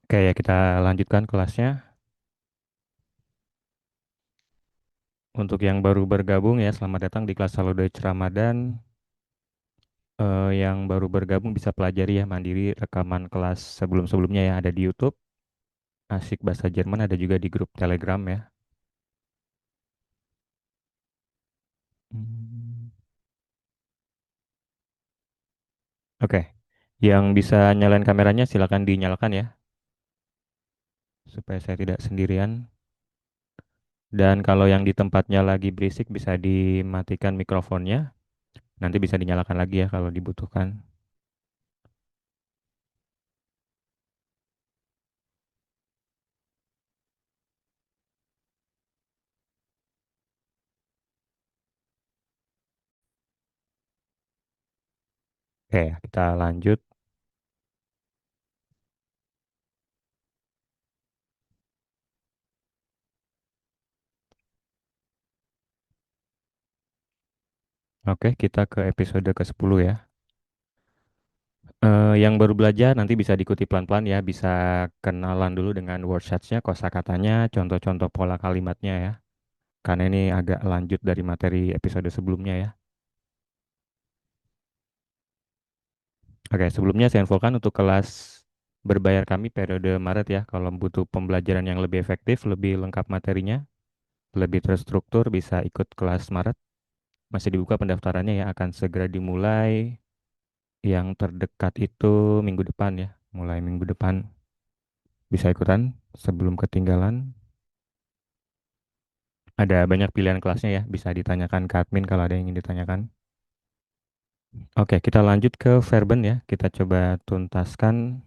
Oke ya, kita lanjutkan kelasnya. Untuk yang baru bergabung ya, selamat datang di kelas Halo Deutsch Ramadan. Yang baru bergabung bisa pelajari ya mandiri rekaman kelas sebelum-sebelumnya ya, ada di YouTube. Asik Bahasa Jerman ada juga di grup Telegram ya. Hmm. Oke, yang bisa nyalain kameranya silakan dinyalakan ya, supaya saya tidak sendirian. Dan kalau yang di tempatnya lagi berisik bisa dimatikan mikrofonnya. Nanti bisa dinyalakan lagi ya kalau dibutuhkan. Oke, kita lanjut. Oke, kita ke episode ke-10 ya. Yang baru belajar nanti bisa diikuti pelan-pelan ya, bisa kenalan dulu dengan word nya kosakatanya, contoh-contoh pola kalimatnya ya. Karena ini agak lanjut dari materi episode sebelumnya ya. Oke, sebelumnya saya infokan untuk kelas berbayar kami periode Maret ya. Kalau butuh pembelajaran yang lebih efektif, lebih lengkap materinya, lebih terstruktur, bisa ikut kelas Maret. Masih dibuka pendaftarannya ya, akan segera dimulai. Yang terdekat itu minggu depan ya, mulai minggu depan. Bisa ikutan sebelum ketinggalan. Ada banyak pilihan kelasnya ya, bisa ditanyakan ke admin kalau ada yang ingin ditanyakan. Oke, kita lanjut ke verben ya. Kita coba tuntaskan.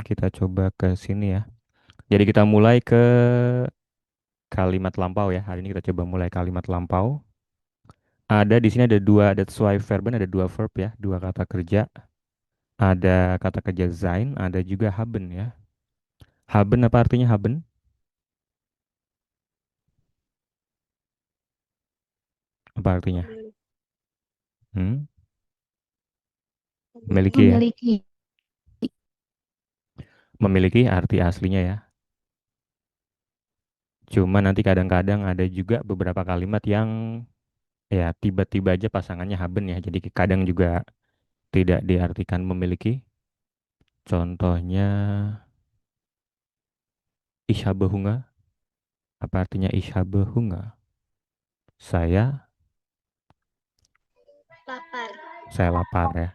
Kita coba ke sini ya. Jadi kita mulai ke kalimat lampau ya. Hari ini kita coba mulai kalimat lampau. Ada di sini ada dua, that's why verben ada dua verb ya, dua kata kerja. Ada kata kerja sein, ada juga haben ya. Haben apa artinya haben? Apa artinya? Hmm? Memiliki ya. Memiliki. Memiliki arti aslinya ya. Cuma nanti kadang-kadang ada juga beberapa kalimat yang ya tiba-tiba aja pasangannya haben ya. Jadi kadang juga tidak diartikan memiliki. Contohnya ich habe Hunger. Apa artinya ich habe Hunger? Saya Lapar. saya lapar ya.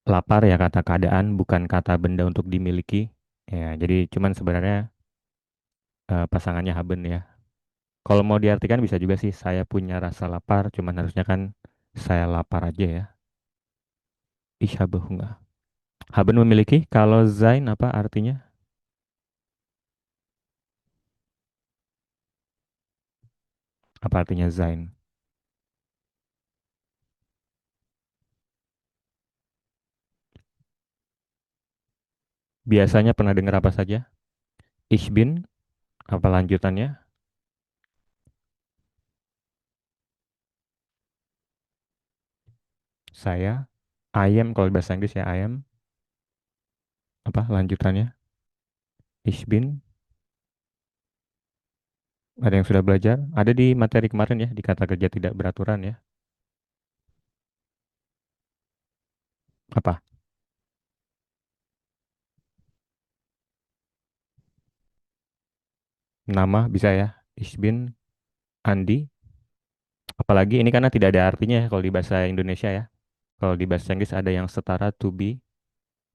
Lapar ya kata keadaan bukan kata benda untuk dimiliki. Ya, jadi cuman sebenarnya pasangannya haben ya. Kalau mau diartikan bisa juga sih saya punya rasa lapar, cuman harusnya kan saya lapar aja ya. Ich habe Hunger. Haben memiliki, kalau sein apa artinya? Apa artinya sein? Biasanya pernah dengar apa saja? Ich bin, apa lanjutannya? Saya, I am kalau bahasa Inggris ya I am, apa lanjutannya? Ich bin, ada yang sudah belajar? Ada di materi kemarin ya, di kata kerja tidak beraturan ya. Apa? Nama bisa ya. Ich bin Andi. Apalagi ini karena tidak ada artinya ya kalau di bahasa Indonesia ya. Kalau di bahasa Inggris ada yang setara to be,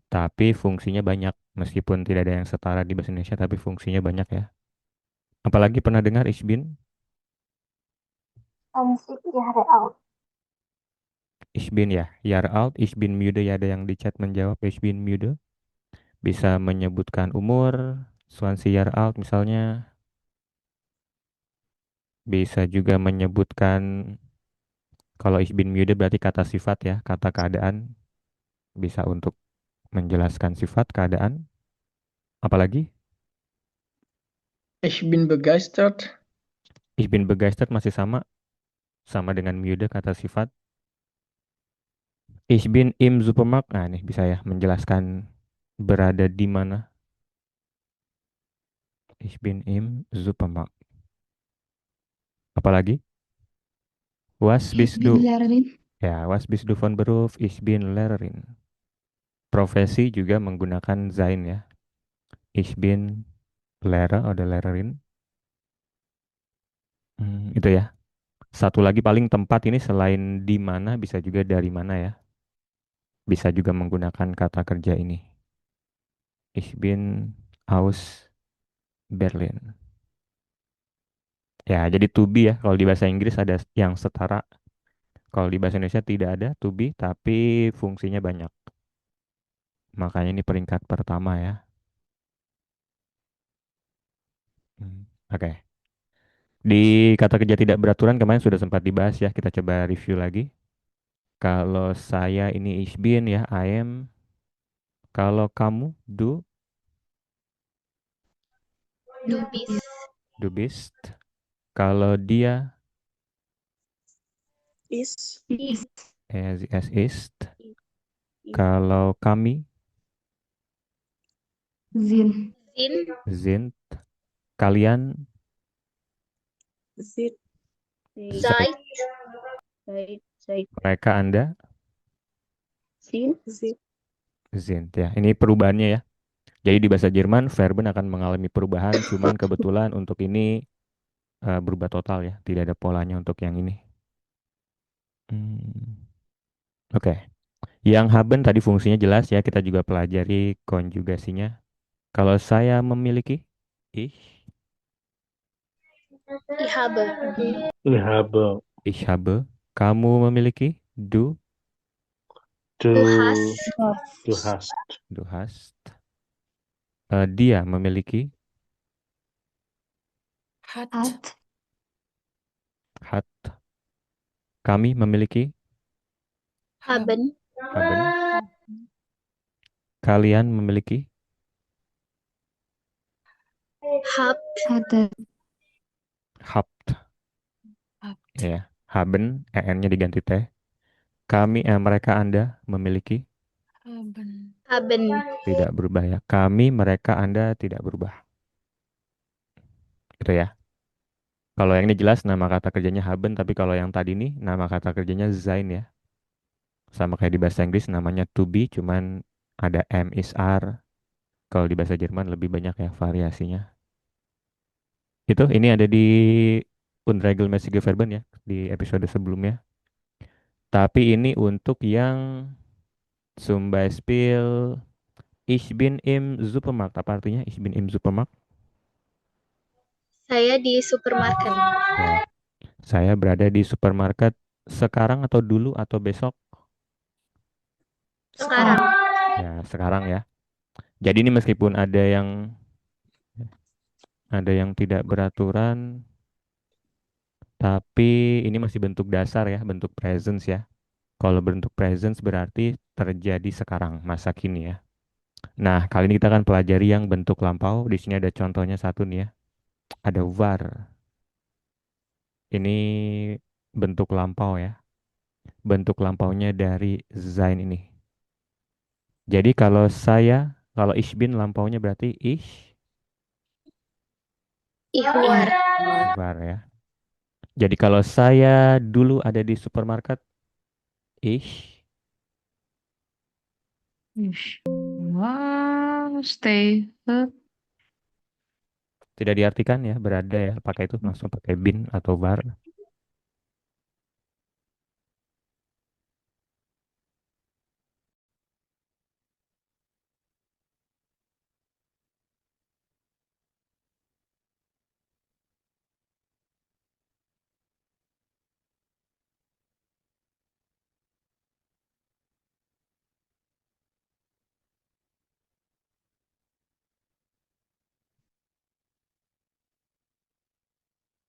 tapi fungsinya banyak. Meskipun tidak ada yang setara di bahasa Indonesia, tapi fungsinya banyak ya. Apalagi pernah dengar ich bin? Ansik Yahreal. Ich bin ya. Jahr alt, ich bin müde ya ada yang di chat menjawab ich bin müde. Bisa menyebutkan umur, 20 Jahr alt misalnya. Bisa juga menyebutkan kalau ich bin müde berarti kata sifat ya, kata keadaan. Bisa untuk menjelaskan sifat keadaan. Apalagi Ich bin begeistert. ich bin begeistert masih sama sama dengan müde kata sifat. Ich bin im Supermarkt. Nah, ini bisa ya menjelaskan berada di mana. Ich bin im Supermarkt. Apalagi? Was Ich bist bin du? Lehrerin. Ya, was bist du von Beruf? Ich bin Lehrerin. Profesi juga menggunakan sein ya. Ich bin Lehrer oder Lehrerin. Itu ya. Satu lagi paling tempat ini selain di mana bisa juga dari mana ya. Bisa juga menggunakan kata kerja ini. Ich bin aus Berlin. Ya, jadi to be ya. Kalau di bahasa Inggris ada yang setara. Kalau di bahasa Indonesia tidak ada to be, tapi fungsinya banyak. Makanya ini peringkat pertama ya. Oke. Di kata kerja tidak beraturan kemarin sudah sempat dibahas ya. Kita coba review lagi. Kalau saya ini ich bin ya, I am. Kalau kamu Du bist. du bist. Kalau dia Is. Ist. es ist. Kalau kami Sind. Sind. sind. Kalian Sit. seid. Seid. Seid. Mereka Anda Sin. Sit. sind ya. Ini perubahannya ya. Jadi di bahasa Jerman verben akan mengalami perubahan, cuman kebetulan untuk ini berubah total ya. Tidak ada polanya untuk yang ini. Hmm, Oke. Yang haben tadi fungsinya jelas ya. Kita juga pelajari konjugasinya. Kalau saya memiliki ich, Ich habe. Ich habe, ich habe. Kamu memiliki Du du, hast. du hast, du hast. Dia memiliki Hat. hat. Kami memiliki Haben. haben. Kalian memiliki Habt. Hatte. habt. Ya, haben, en-nya diganti teh. Mereka, Anda memiliki Haben. tidak berubah ya. Kami, mereka, Anda tidak berubah. Gitu ya. Kalau yang ini jelas nama kata kerjanya haben, tapi kalau yang tadi nih nama kata kerjanya sein ya. Sama kayak di bahasa Inggris namanya to be, cuman ada am, is, are. Kalau di bahasa Jerman lebih banyak ya variasinya. Ini ada di Unregelmäßige Verben ya di episode sebelumnya. Tapi ini untuk yang zum Beispiel Ich bin im Supermarkt. Apa artinya Ich bin im Supermarkt? Saya di supermarket. Ya, saya berada di supermarket sekarang atau dulu atau besok? Sekarang. Ya, sekarang ya. Jadi ini meskipun ada yang tidak beraturan, tapi ini masih bentuk dasar ya, bentuk presence ya. Kalau bentuk presence berarti terjadi sekarang, masa kini ya. Nah, kali ini kita akan pelajari yang bentuk lampau. Di sini ada contohnya satu nih ya. Ada var. Ini bentuk lampau ya. Bentuk lampaunya dari sein ini. Jadi kalau ich bin lampaunya berarti Ich war. war ya. Jadi kalau saya dulu ada di supermarket, ich Ich war. Stay. tidak diartikan ya, berada ya, pakai itu langsung pakai bin atau var.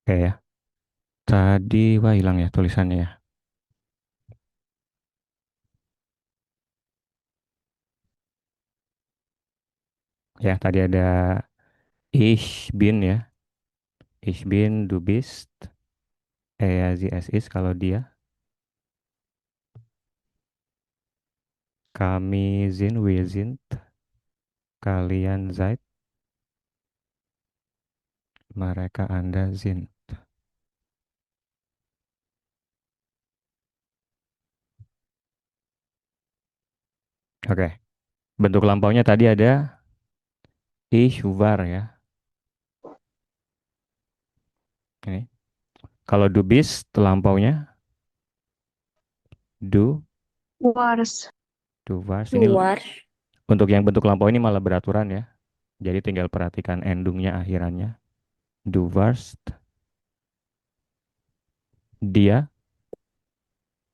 Oke ya. Tadi wah hilang ya tulisannya ya. Ya, tadi ada ich bin ya. Ich bin, du bist, Er, sie, es, ist kalau dia. Kami sind, wir sind. Kalian seid. Mereka, Anda sind. Oke. Bentuk lampaunya tadi ada ich war ya. Ini. Kalau du bist lampaunya du, Wars. du warst. Ini untuk yang bentuk lampau ini malah beraturan ya. Jadi tinggal perhatikan endungnya akhirannya. Du warst. Dia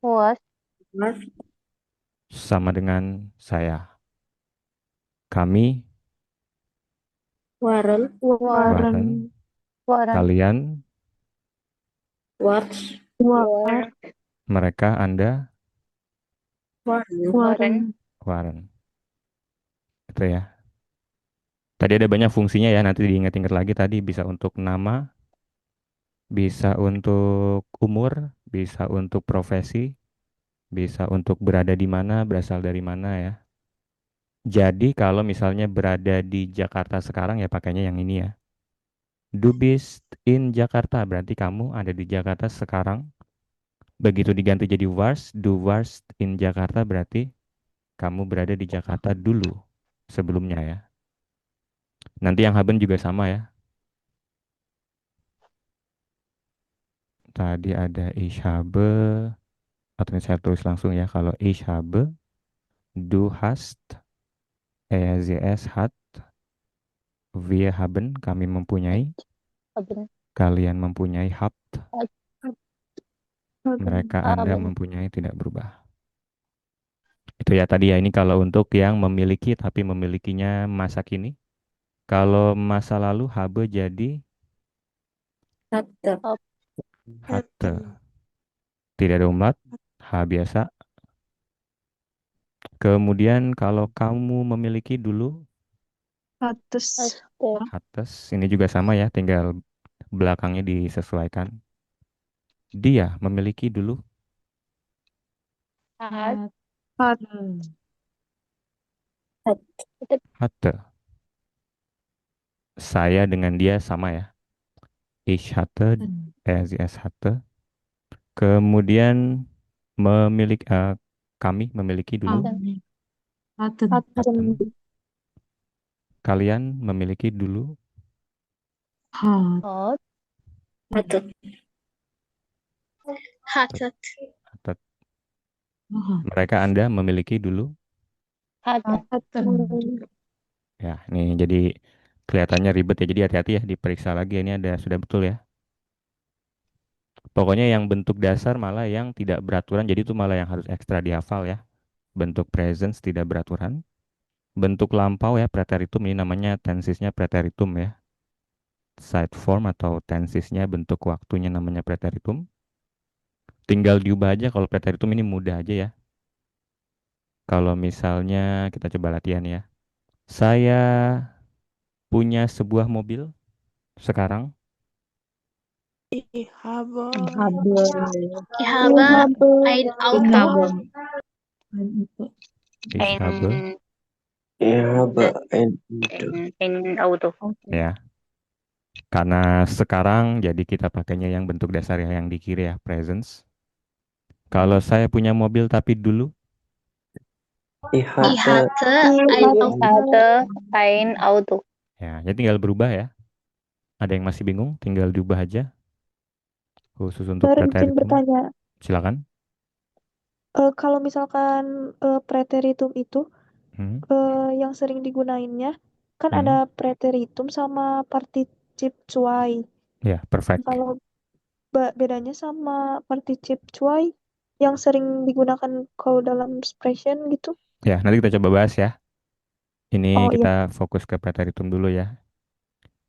Was. sama dengan saya. Kami Waren. waren. Kalian, Was. War. mereka, Anda Waren. waren. Itu ya. Tadi ada banyak fungsinya ya, nanti diingat-ingat lagi tadi bisa untuk nama, bisa untuk umur, bisa untuk profesi, bisa untuk berada di mana, berasal dari mana ya. Jadi kalau misalnya berada di Jakarta sekarang ya pakainya yang ini ya. Du bist in Jakarta berarti kamu ada di Jakarta sekarang. Begitu diganti jadi warst, du warst in Jakarta berarti kamu berada di Jakarta dulu sebelumnya ya. Nanti yang haben juga sama ya. Tadi ada ich habe, atau ini saya tulis langsung ya. Kalau ich habe, du hast, er, sie, es hat, wir haben, kami mempunyai, Haben. kalian mempunyai, habt, mereka, Anda Haben. mempunyai, tidak berubah. Itu ya tadi ya, ini kalau untuk yang memiliki tapi memilikinya masa kini. Kalau masa lalu habe jadi Hatte. hatte. Tidak ada umlaut, H biasa. Kemudian kalau kamu memiliki dulu Hattes. Hatte. hattes, ini juga sama ya, tinggal belakangnya disesuaikan. Dia memiliki dulu Hat. Hat. hatte. Saya dengan dia sama ya. Ich hatte, er, sie, es hatte. Kemudian kami memiliki dulu Hatten. hatten. Kalian memiliki dulu Hat. Hat. Hatte. Hattet. hattet. Mereka, Anda memiliki dulu. Hatte. Ya, ini jadi kelihatannya ribet ya. Jadi hati-hati ya diperiksa lagi. Ini ada sudah betul ya. Pokoknya yang bentuk dasar malah yang tidak beraturan. Jadi itu malah yang harus ekstra dihafal ya. Bentuk presence tidak beraturan. Bentuk lampau ya preteritum ini namanya tensisnya preteritum ya. Side form atau tensisnya bentuk waktunya namanya preteritum. Tinggal diubah aja kalau preteritum ini mudah aja ya. Kalau misalnya kita coba latihan ya. Saya punya sebuah mobil sekarang. Ich habe ein Auto. Ich habe Ein Auto. ya. Karena sekarang jadi kita pakainya yang bentuk dasar ya yang di kiri ya, presence. Kalau saya punya mobil tapi dulu Ich hatte ein Auto. Hatte ein Auto. ya, jadi tinggal berubah ya. Ada yang masih bingung, tinggal diubah aja. Khusus untuk Izin preteritum. bertanya, Silakan. kalau misalkan preteritum itu Hmm, yang sering digunainnya kan hmm. ada preteritum sama particip cuai. Ya, perfect. Kalau bedanya sama particip cuai yang sering digunakan kalau dalam expression gitu. Ya, nanti kita coba bahas ya. Ini Oh iya, kita fokus ke preteritum dulu ya.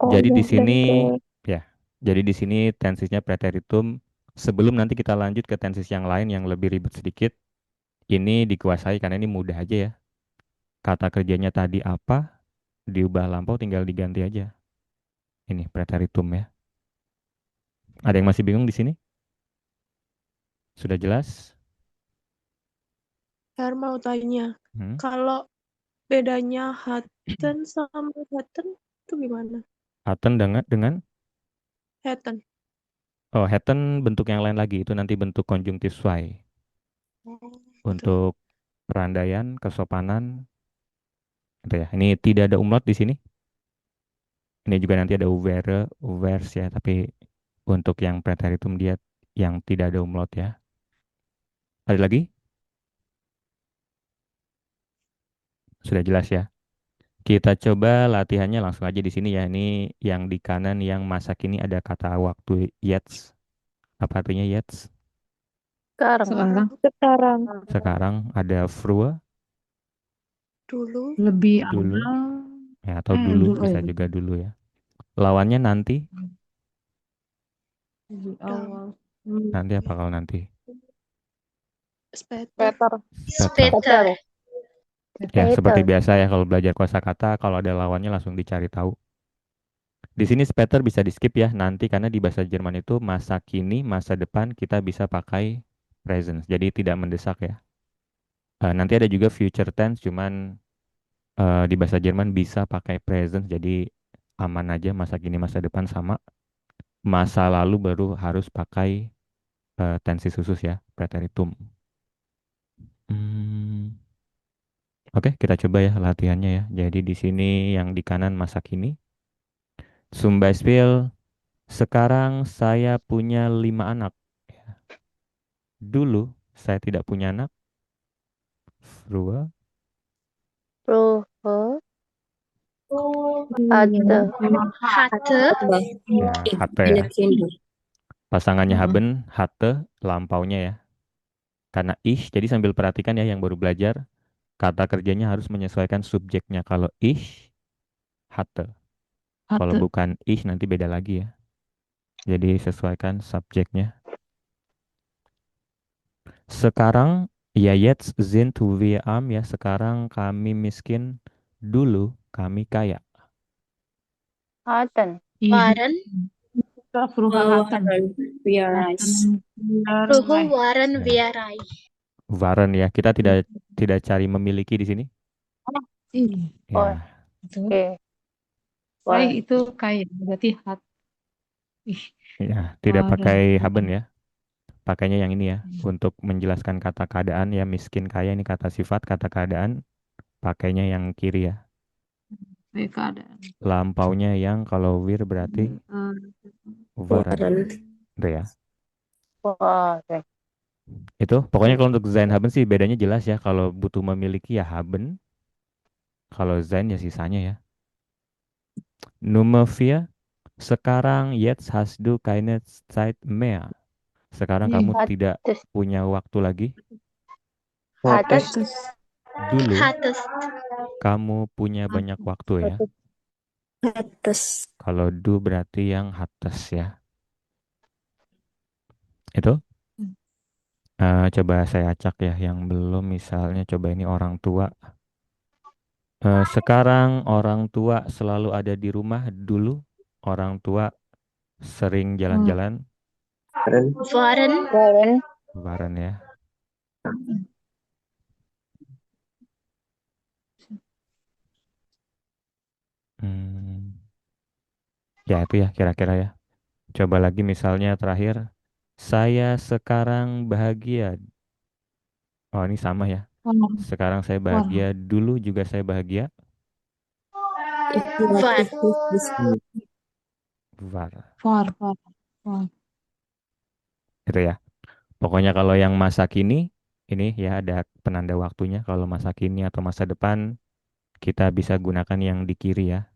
oh Jadi iya di dan sini ke ya. Jadi di sini tensisnya preteritum. Sebelum nanti kita lanjut ke tensis yang lain yang lebih ribet sedikit, ini dikuasai karena ini mudah aja ya. Kata kerjanya tadi apa, diubah lampau tinggal diganti aja. Ini preteritum ya. Ada yang masih bingung di sini? Sudah jelas? Saya mau tanya, Hmm? kalau bedanya hatten sama hatten itu gimana? Hatten dengan Hatten. oh, hatten bentuk yang lain lagi. Itu nanti bentuk konjungtif why. Gitu. Untuk perandaian, kesopanan, gitu ya. Ini tidak ada umlaut di sini. Ini juga nanti ada were, wears ya, tapi untuk yang preteritum dia yang tidak ada umlaut ya. Ada lagi? Sudah jelas ya. Kita coba latihannya langsung aja di sini ya. Ini yang di kanan yang masa kini ada kata waktu yet. Apa artinya yet? Sekarang. Sekarang Sekarang. Sekarang ada frue Dulu. lebih dulu awal. ya atau dulu Dulu bisa juga dulu ya. Lawannya nanti. lebih Dang. awal. Nanti apa kalau nanti? Speter. Peter. Better. Peter. Ya, seperti Peter. biasa ya kalau belajar kosakata kalau ada lawannya langsung dicari tahu. Di sini später bisa di skip ya nanti karena di bahasa Jerman itu masa kini, masa depan kita bisa pakai present. Jadi tidak mendesak ya. Nanti ada juga future tense cuman di bahasa Jerman bisa pakai present jadi aman aja masa kini, masa depan sama. Masa lalu baru harus pakai tenses khusus ya, preteritum. Hmm, Oke, kita coba ya latihannya ya. Jadi di sini yang di kanan masa kini. Zum Beispiel, sekarang saya punya 5 anak. Ya. Dulu saya tidak punya anak. Früher, Früher Hatte. hatte ya, hatte ya. Pasangannya haben, hatte, lampaunya ya. Karena ich, jadi sambil perhatikan ya yang baru belajar, kata kerjanya harus menyesuaikan subjeknya. Kalau ich, hatte. Kalau Hatte. bukan ich nanti beda lagi ya. Jadi sesuaikan subjeknya. Sekarang ya jetzt sind wir arm ya. Sekarang kami miskin. Dulu kami kaya. hatten. Waren. Kita früher hatten. Hatten wir Früher reich. waren Ya. wir reich. Waren ya. Kita tidak tidak cari memiliki di sini. Iya. Oh, Ya, Itu. oke. Reich Waren. itu kaya. Berarti hat. Ih, ya, tidak waren. pakai haben ya. Pakainya yang ini ya. Untuk menjelaskan kata keadaan ya miskin kaya ini kata sifat, kata keadaan pakainya yang kiri ya. Keadaan. Lampaunya yang kalau wir berarti waren. Itu ya. Waren. Itu pokoknya kalau untuk sein haben sih bedanya jelas ya. Kalau butuh memiliki ya haben. Kalau sein ya sisanya ya. Nummer 4. Sekarang jetzt hast du keine Zeit mehr. Sekarang kamu Ih, tidak Hattest. punya waktu lagi. Hattest. atas. Dulu Hattest. kamu punya banyak waktu ya. Hattest. Kalau du berarti yang hattes ya. Itu coba saya acak ya yang belum misalnya coba ini orang tua. Sekarang orang tua selalu ada di rumah. Dulu orang tua sering jalan-jalan. Waren. Waren. Lebaran ya. Hmm, ya itu ya kira-kira ya. Coba lagi misalnya terakhir. Saya sekarang bahagia. Oh ini sama ya. War. Sekarang saya bahagia. War. Dulu juga saya bahagia. War. Var. War. War. War. Itu ya. Pokoknya kalau yang masa kini. Ini ya ada penanda waktunya. Kalau masa kini atau masa depan. Kita bisa gunakan yang di kiri ya.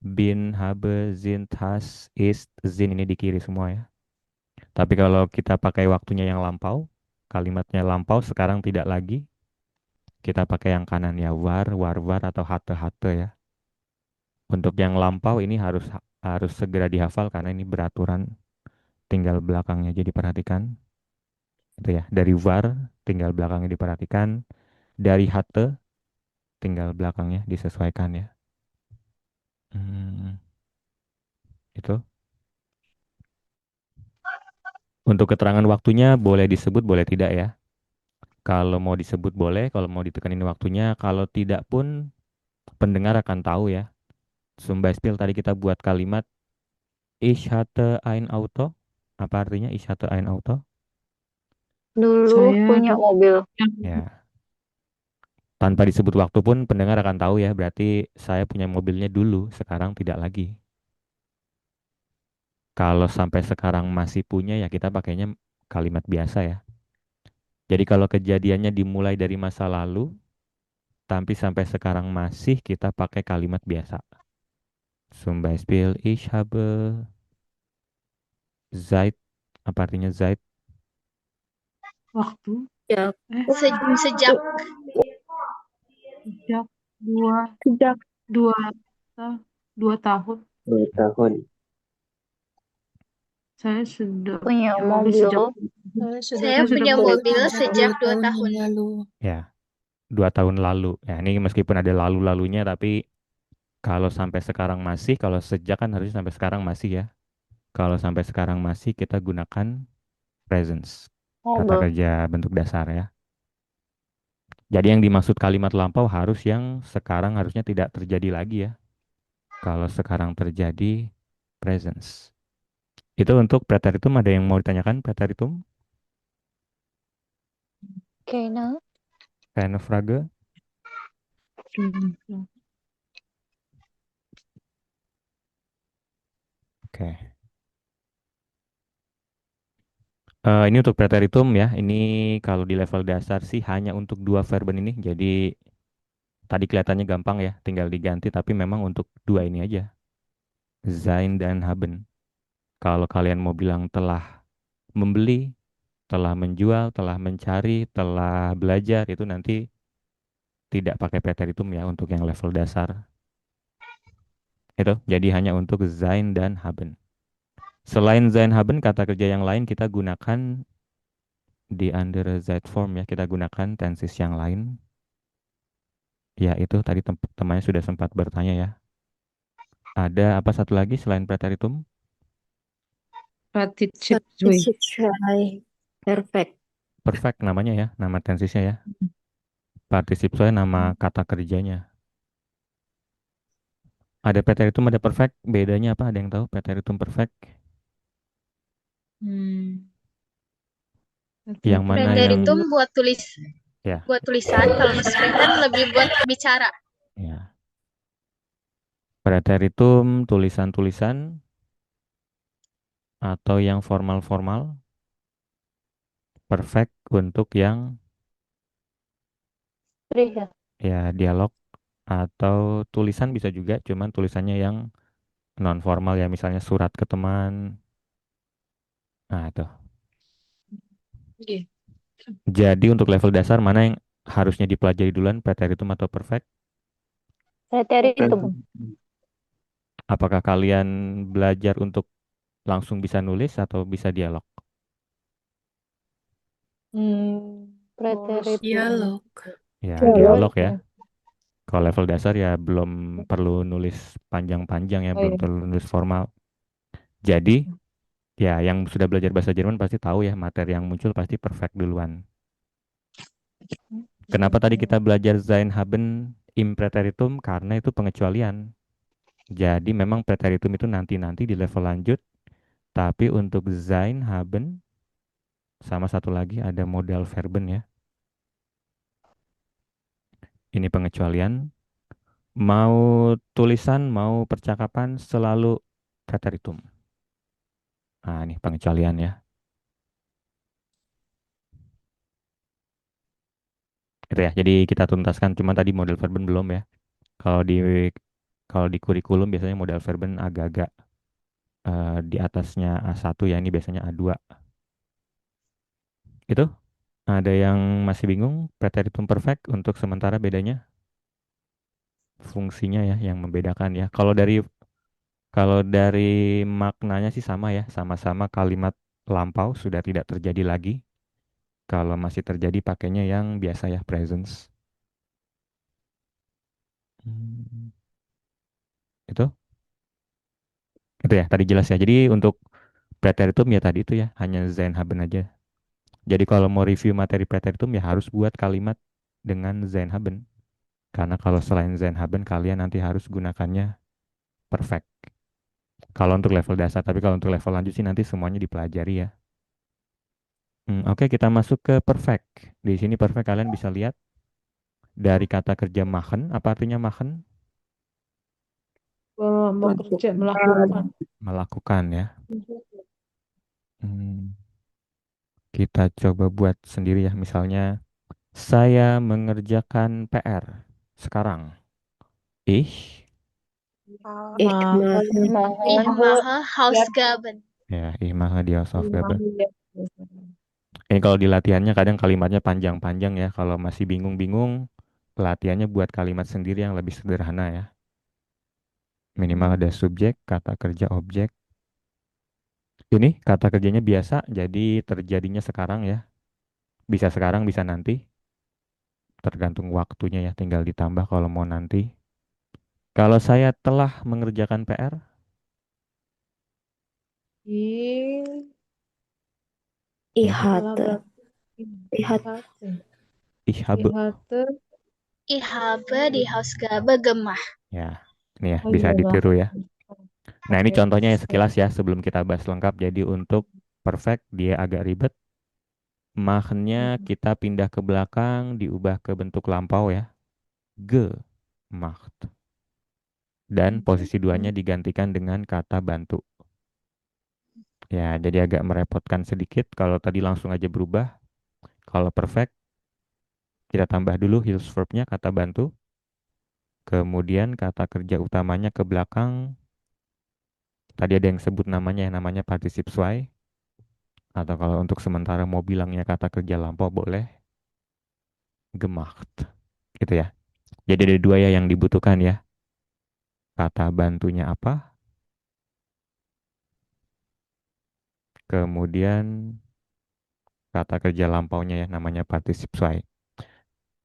Bin, habe, sind, has, ist, zin ini di kiri semua ya. Tapi kalau kita pakai waktunya yang lampau, kalimatnya lampau sekarang tidak lagi, kita pakai yang kanan ya, war, war, atau hate, hate ya. Untuk yang lampau ini harus harus segera dihafal karena ini beraturan tinggal belakangnya. Jadi perhatikan itu ya. Dari war tinggal belakangnya diperhatikan, dari hate tinggal belakangnya disesuaikan ya. Hmm, itu. Untuk keterangan waktunya boleh disebut, boleh tidak ya. Kalau mau disebut boleh, kalau mau ditekanin waktunya, kalau tidak pun pendengar akan tahu ya. Zum Beispiel tadi kita buat kalimat Ich hatte ein Auto. Apa artinya Ich hatte ein Auto? Dulu Saya punya mobil. yang Ya, tanpa disebut waktu pun pendengar akan tahu ya, berarti saya punya mobilnya dulu, sekarang tidak lagi. Kalau sampai sekarang masih punya ya kita pakainya kalimat biasa ya. Jadi kalau kejadiannya dimulai dari masa lalu, tapi sampai sekarang masih kita pakai kalimat biasa. Zum Beispiel, ich habe seit, apa artinya seit? waktu Ya. Sejak sejak dua Sejak dua ta- 2 tahun 2 tahun saya sudah punya punya mobil mobil. sejak Saya sudah punya punya mobil sejak 2 tahun yang lalu. Ya, 2 tahun lalu. Ya, ini meskipun ada lalu-lalunya, tapi kalau sampai sekarang masih, kalau sejak kan harusnya sampai sekarang masih ya. Kalau sampai sekarang masih kita gunakan presence, kata Mobil. kerja bentuk dasar ya. Jadi yang dimaksud kalimat lampau harus yang sekarang harusnya tidak terjadi lagi ya. Kalau sekarang terjadi presence. Itu untuk preteritum ada yang mau ditanyakan preteritum? Kayaknya Keine Frage? Oke. Ini untuk preteritum ya. Ini kalau di level dasar sih hanya untuk dua verben ini. Jadi tadi kelihatannya gampang ya, tinggal diganti. Tapi memang untuk dua ini aja. Sein dan haben. Kalau kalian mau bilang telah membeli, telah menjual, telah mencari, telah belajar, itu nanti tidak pakai preteritum ya untuk yang level dasar. Itu, jadi hanya untuk sein dan haben. Selain sein haben, kata kerja yang lain kita gunakan di under Zeit form ya. Kita gunakan tenses yang lain. Ya, itu tadi temannya sudah sempat bertanya ya. Ada apa satu lagi selain preteritum? Partizip Zui. Participe try. Perfect. Perfect namanya ya, nama tensesnya ya. Particip saya nama kata kerjanya. Ada preteritum, ada perfect. Bedanya apa? Ada yang tahu preteritum perfect? Hmm. Yang mana yang Preteritum buat ya, tulisan, kalau perfect kan lebih buat bicara. ya. Preteritum tulisan-tulisan atau yang formal-formal. Perfect untuk yang ya. ya dialog atau tulisan bisa juga, cuman tulisannya yang non formal ya, misalnya surat ke teman. Nah, itu. Iya. Jadi untuk level dasar mana yang harusnya dipelajari duluan, preteritum atau perfect? Preteritum. Apakah kalian belajar untuk langsung bisa nulis atau bisa dialog? Preteritum. Dialog. Ya, Dialog. dialog ya. Kalau level dasar ya belum perlu nulis panjang-panjang ya, Oh belum iya. perlu nulis formal. Jadi, ya yang sudah belajar bahasa Jerman pasti tahu ya, materi yang muncul pasti perfect duluan. Kenapa tadi kita belajar sein haben im preteritum? Karena itu pengecualian. Jadi memang preteritum itu nanti-nanti di level lanjut, tapi untuk sein haben sama satu lagi ada modal verben ya. Ini pengecualian. Mau tulisan, mau percakapan selalu preteritum. Nah, ini pengecualian ya. Gitu ya. Jadi kita tuntaskan cuma tadi model verben belum ya. Kalau di kalau di kurikulum biasanya model verben agak-agak di atasnya A1 ya, ini biasanya A2. Itu ada yang masih bingung preteritum perfect untuk sementara bedanya fungsinya ya yang membedakan ya. Kalau dari maknanya sih sama ya, sama-sama kalimat lampau sudah tidak terjadi lagi. Kalau masih terjadi pakainya yang biasa ya, presence. Hmm, Itu, itu ya tadi jelas ya. Jadi untuk Preteritum ya tadi itu ya, hanya sein haben aja. Jadi kalau mau review materi preteritum ya harus buat kalimat dengan sein haben. Karena kalau selain sein haben kalian nanti harus gunakannya perfect. Kalau untuk level dasar, tapi kalau untuk level lanjut sih nanti semuanya dipelajari ya. Oke, kita masuk ke perfect. Di sini perfect kalian bisa lihat dari kata kerja machen. Apa artinya machen? Bekerja, melakukan. Melakukan ya. Hmm, Kita coba buat sendiri ya. Misalnya, saya mengerjakan PR sekarang. Ich, Ich mache Hausaufgaben. ya, ich mache die Hausaufgaben. Ini kalau di latihannya kadang kalimatnya panjang-panjang ya. Kalau masih bingung-bingung, latihannya buat kalimat sendiri yang lebih sederhana ya. Minimal ada subjek, kata kerja, objek. Ini kata kerjanya biasa, jadi terjadinya sekarang ya. Bisa sekarang, bisa nanti. Tergantung waktunya ya, tinggal ditambah kalau mau nanti. Kalau saya telah mengerjakan PR, Ich ya, hatte. Ich ich habe. Ich habe die Hausaufgabe gemacht. Ya, ini ya, bisa ditiru ya. Nah, ini contohnya ya sekilas ya sebelum kita bahas lengkap. Jadi untuk perfect dia agak ribet. Machennya kita pindah ke belakang, diubah ke bentuk lampau ya. Gemacht. Dan posisi duanya digantikan dengan kata bantu. Ya, jadi agak merepotkan sedikit. Kalau tadi langsung aja berubah. Kalau perfect, kita tambah dulu hills verbnya kata bantu. Kemudian kata kerja utamanya ke belakang. Tadi ada yang sebut namanya, yang namanya particip zwei. Atau kalau untuk sementara mau bilangnya kata kerja lampau boleh. Gemacht. Gitu ya. Jadi ada dua ya yang dibutuhkan ya. Kata bantunya apa? Kemudian kata kerja lampaunya ya namanya particip zwei.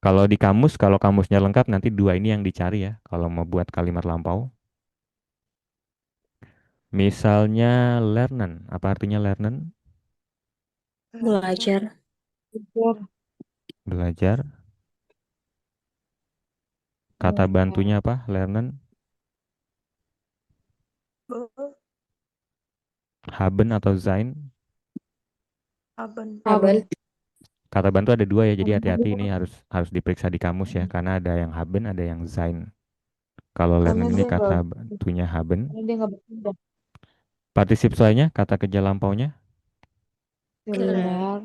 Kalau di kamus, kalau kamusnya lengkap nanti dua ini yang dicari ya. Kalau mau buat kalimat lampau. Misalnya lernen. Apa artinya lernen? Belajar. Belajar. Kata bantunya apa? Lernen. Haben atau sein. Haben. Kata bantu ada dua ya. Jadi hati-hati ini harus harus diperiksa di kamus ya. Karena ada yang haben, ada yang sein. Kalau lernen ini kata bantunya haben. Partisip soalnya kata kerja lampaunya Gelar.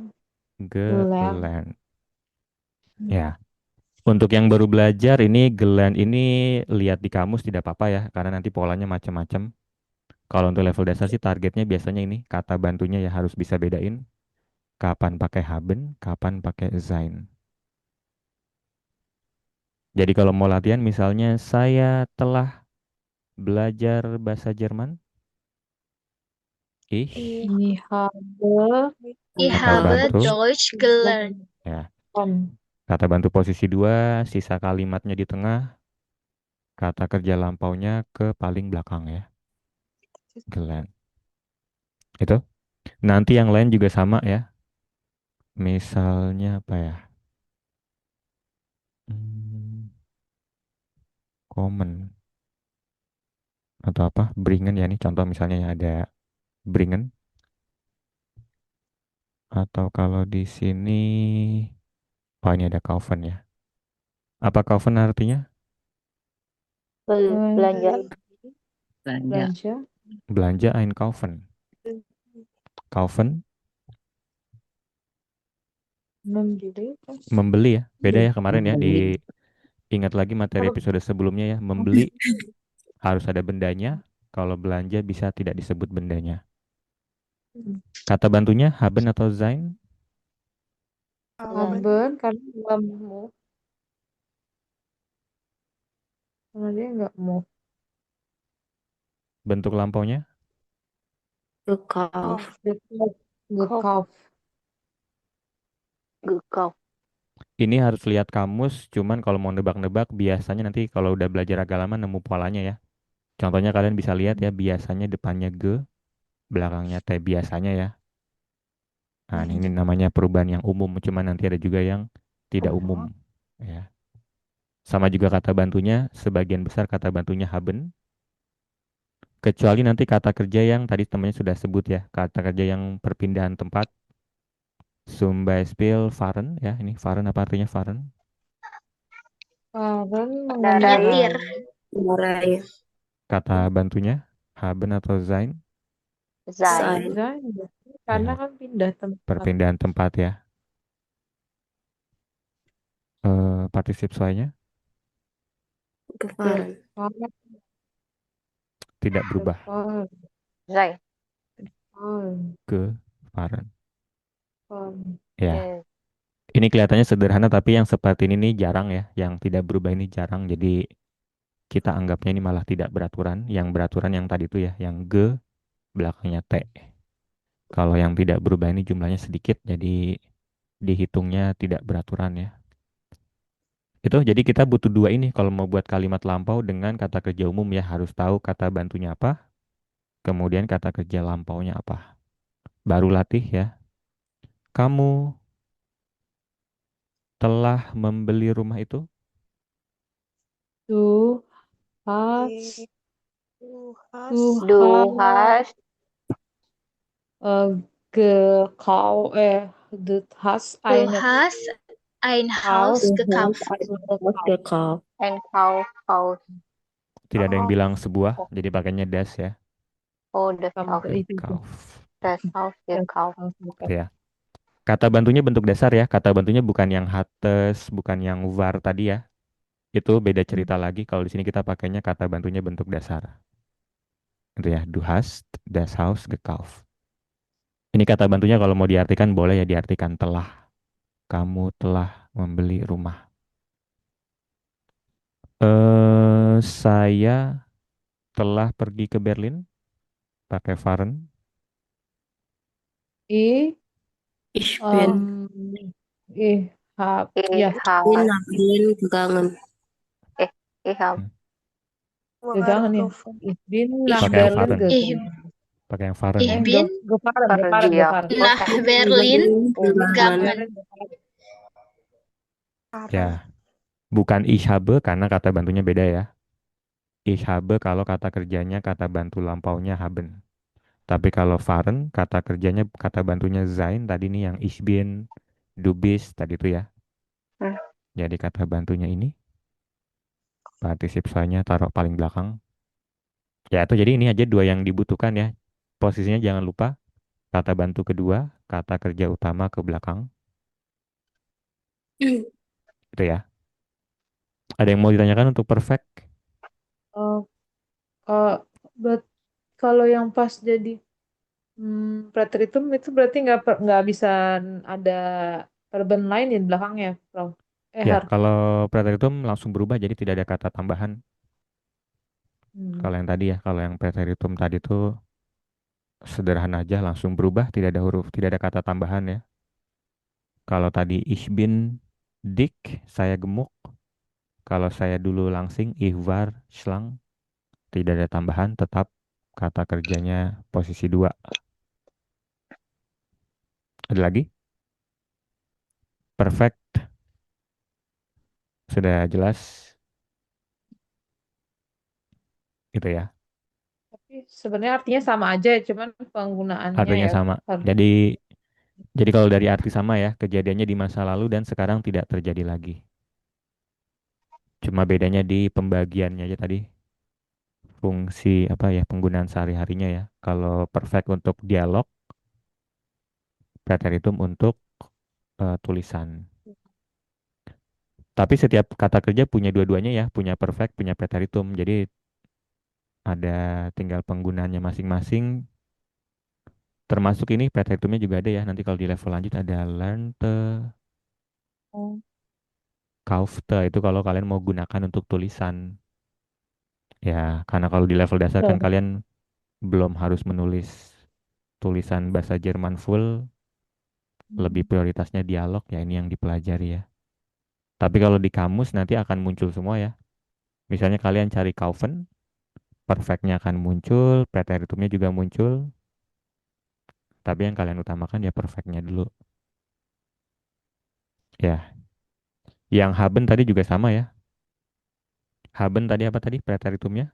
gelernt. Ya. Untuk yang baru belajar ini gelernt ini lihat di kamus tidak apa-apa ya. Karena nanti polanya macam-macam. Kalau untuk level dasar sih targetnya biasanya ini kata bantunya ya harus bisa bedain kapan pakai haben, kapan pakai sein. Jadi kalau mau latihan misalnya saya telah belajar bahasa Jerman. Ich Ich kata habe bantu Deutsch gelernt. ya. Kata bantu posisi 2, sisa kalimatnya di tengah, kata kerja lampaunya ke paling belakang ya. Gelernt. Itu. Nanti yang lain juga sama ya. Misalnya apa ya? Hmm, Common atau apa? Bringen ya nih contoh misalnya ya ada bringen atau kalau di sini oh ini ada kaufen ya. Apa kaufen artinya? Belanja. Belanja einkaufen. Kaufen membeli ya. Beda ya kemarin ya diingat lagi materi episode sebelumnya ya. Membeli harus ada bendanya. Kalau belanja bisa tidak disebut bendanya. Kata bantunya haben atau sein? Haben karena nggak mau. Karena dia nggak mau. Bentuk lampaunya? Gekauft. Gekauft. Gekauft. Ini harus lihat kamus, cuman kalau mau nebak-nebak biasanya nanti kalau udah belajar agak lama nemu polanya ya. Contohnya kalian bisa lihat ya, biasanya depannya ge, belakangnya T biasanya ya. Nah, ini namanya perubahan yang umum, cuma nanti ada juga yang tidak umum. Ya. Sama juga kata bantunya, sebagian besar kata bantunya haben. Kecuali nanti kata kerja yang tadi temannya sudah sebut ya, kata kerja yang perpindahan tempat, zum Beispiel fahren ya, ini fahren apa artinya fahren? Karen Nyetir. mengendarai. Kata bantunya haben atau sein? Sein. Zain. Karena Ya, kan pindah tempat. perpindahan tempat ya. Partisip soalnya Gefahren. tidak berubah Gefahren. Sein. ke fahren. Gefahren. Ya, Yes. ini kelihatannya sederhana tapi yang seperti ini nih jarang ya, yang tidak berubah ini jarang. Jadi kita anggapnya ini malah tidak beraturan. Yang beraturan yang tadi itu ya, yang ge belakangnya T. Kalau yang tidak berubah ini jumlahnya sedikit, jadi dihitungnya tidak beraturan ya. Itu jadi kita butuh dua ini kalau mau buat kalimat lampau dengan kata kerja umum ya harus tahu kata bantunya apa, kemudian kata kerja lampaunya apa. Baru latih ya. Kamu telah membeli rumah itu? Du hast, du Du hast hast gekauft, du hast Du eine hast ein Haus gekauft. gekauft. ein Kaufhaus. Tidak ada yang bilang sebuah, jadi pakainya das ya. Oh, das Haus. Itu. Kauf. Das Haus gekauft. Gitu ya. Kata bantunya bentuk dasar ya. Kata bantunya bukan yang hattes, bukan yang war tadi ya. Itu beda cerita lagi. Kalau di sini kita pakainya kata bantunya bentuk dasar. Itu ya. Du hast das Haus gekauft. Ini kata bantunya kalau mau diartikan boleh ya diartikan telah. Kamu telah membeli rumah. Saya telah pergi ke Berlin pakai fahren. Ich bin ich hab, Ich ja, habe. nach Berlin gegangen. Ich habe. gegangen ya. Ich bin nach Pakai yang Berlin fahren. gegangen. Pakai yang fahren Ich ya. bin Gefahren. Pergi ya. nach Berlin gegangen. Ya. Bukan ich habe karena kata bantunya beda ya. Ich habe kalau kata kerjanya kata bantu lampaunya haben. Tapi kalau fahren kata kerjanya kata bantunya sein tadi nih yang ich bin, du bist tadi itu ya. Hmm. Jadi kata bantunya ini partisip soalnya taruh paling belakang. Ya itu jadi ini aja dua yang dibutuhkan ya. Posisinya jangan lupa kata bantu kedua, kata kerja utama ke belakang. Itu ya. Ada yang mau ditanyakan untuk perfect? Oh, kalau yang pas jadi preteritum itu berarti nggak bisa ada verben lain di belakangnya, Prof. Ya, Har. kalau preteritum langsung berubah jadi tidak ada kata tambahan. Kalau yang tadi ya, kalau yang preteritum tadi tuh sederhana aja langsung berubah, tidak ada huruf, tidak ada kata tambahan ya. Kalau tadi ich bin dick, saya gemuk. Kalau saya dulu langsing, ich war schlank, tidak ada tambahan, tetap kata kerjanya posisi dua. Ada lagi? Perfect. Sudah jelas? Gitu ya. Tapi sebenarnya artinya sama aja, cuman penggunaannya Artinya ya sama. harus. Jadi kalau dari arti sama ya, kejadiannya di masa lalu dan sekarang tidak terjadi lagi. Cuma bedanya di pembagiannya aja tadi. Fungsi apa ya, penggunaan sehari-harinya ya. Kalau perfect untuk dialog, preteritum untuk tulisan. Tapi setiap kata kerja punya dua-duanya ya, punya perfect, punya preteritum. Jadi ada tinggal penggunaannya masing-masing. Termasuk ini preteritumnya juga ada ya. Nanti kalau di level lanjut ada lernte, Oh. kaufte. Itu kalau kalian mau gunakan untuk tulisan. Ya, karena kalau di level dasar kan kalian belum harus menulis tulisan bahasa Jerman full. Lebih prioritasnya dialog ya ini yang dipelajari ya. Tapi kalau di kamus nanti akan muncul semua ya. Misalnya kalian cari kaufen, perfectnya akan muncul, preteritumnya juga muncul. Tapi yang kalian utamakan ya perfectnya dulu. Ya, yang haben tadi juga sama ya. Haben tadi apa tadi preteritumnya?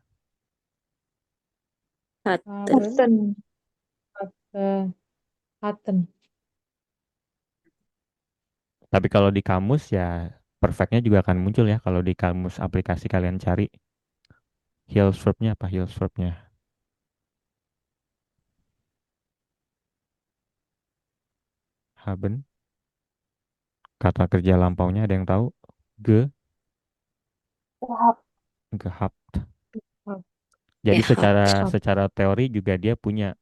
Hatten. Hatten. Tapi kalau di kamus ya perfectnya juga akan muncul ya. Kalau di kamus aplikasi kalian cari heels verbnya apa heels verbnya? Haben. Kata kerja lampaunya ada yang tahu? Ge, gehabt. Jadi secara teori juga dia punya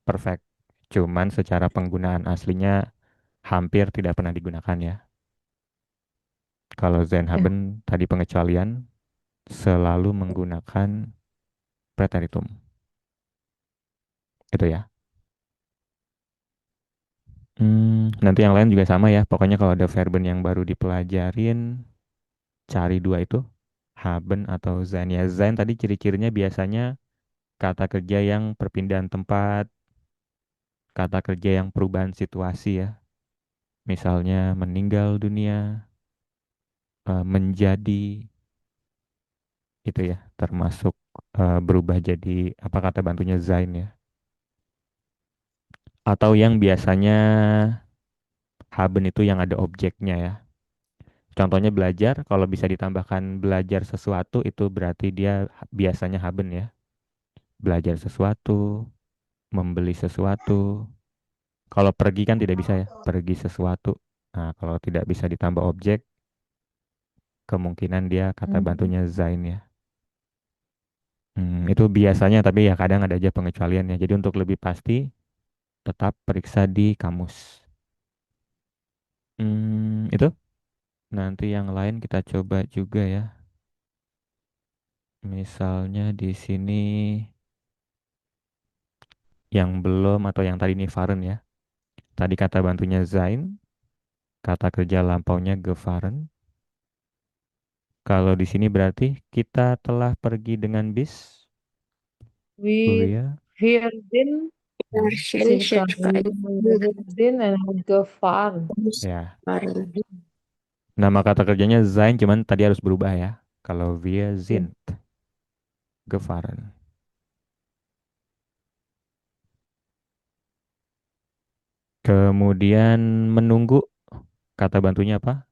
perfect. Cuman secara penggunaan aslinya hampir tidak pernah digunakan ya. Kalau Ya. Zenhaben tadi pengecualian selalu menggunakan preteritum. Itu ya. Nanti yang lain juga sama ya. Pokoknya kalau ada verben yang baru dipelajarin, cari dua itu. Haben atau sein. Ya, sein tadi ciri-cirinya biasanya kata kerja yang perpindahan tempat, kata kerja yang perubahan situasi ya. Misalnya meninggal dunia, menjadi, itu ya. Termasuk berubah jadi apa kata bantunya sein ya. Atau yang biasanya haben itu yang ada objeknya ya. Contohnya belajar, kalau bisa ditambahkan belajar sesuatu itu berarti dia biasanya haben ya. Belajar sesuatu, membeli sesuatu. Kalau pergi kan tidak bisa ya, pergi sesuatu. Nah, kalau tidak bisa ditambah objek, kemungkinan dia kata bantunya sein ya. Itu biasanya, tapi ya kadang ada aja pengecualiannya. Jadi untuk lebih pasti, tetap periksa di kamus. Itu. Nanti yang lain kita coba juga ya. Misalnya di sini yang belum atau yang tadi nih Faren ya. Tadi kata bantunya sein, kata kerja lampaunya gefahren. Kalau di sini berarti kita telah pergi dengan bis. We Wir, werden circa werden and gefahren. ya. Nama kata kerjanya sein, cuman tadi harus berubah ya. Kalau wir sind gefahren. Kemudian menunggu, kata bantunya apa?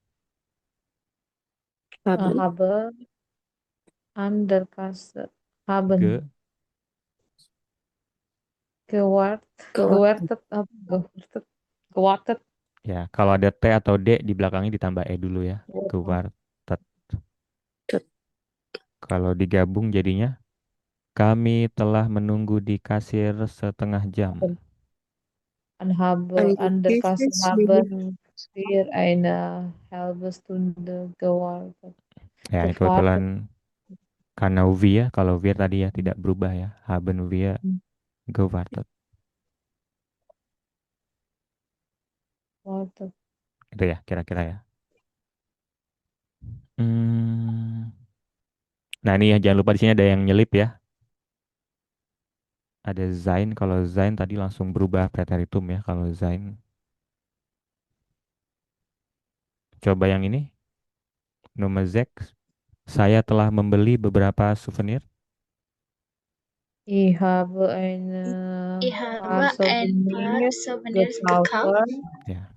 Habe an der Kasse. Haben Ge, gewartet, apa? Gewartet. ya. Kalau ada T atau D di belakangnya ditambah E dulu ya. Gewartet. Kalau digabung jadinya kami telah menunggu di kasir setengah jam. An der Kasse haben wir eine halbe Stunde gewartet. Ya, ini Gewartet. kebetulan karena wir ya, kalau wir tadi ya tidak berubah ya. Haben wir gewartet. Wartet. Itu ya, kira-kira ya. Hmm. Nah, ini ya jangan lupa di sini ada yang nyelip ya. Ada sein, kalau sein tadi langsung berubah preteritum ya kalau sein. Coba yang ini, Nummer 6. Saya telah membeli beberapa souvenir. Ich habe eine Ich paar habe ein paar Souvenirs Souvenirs gekauft. gekauft. Ya,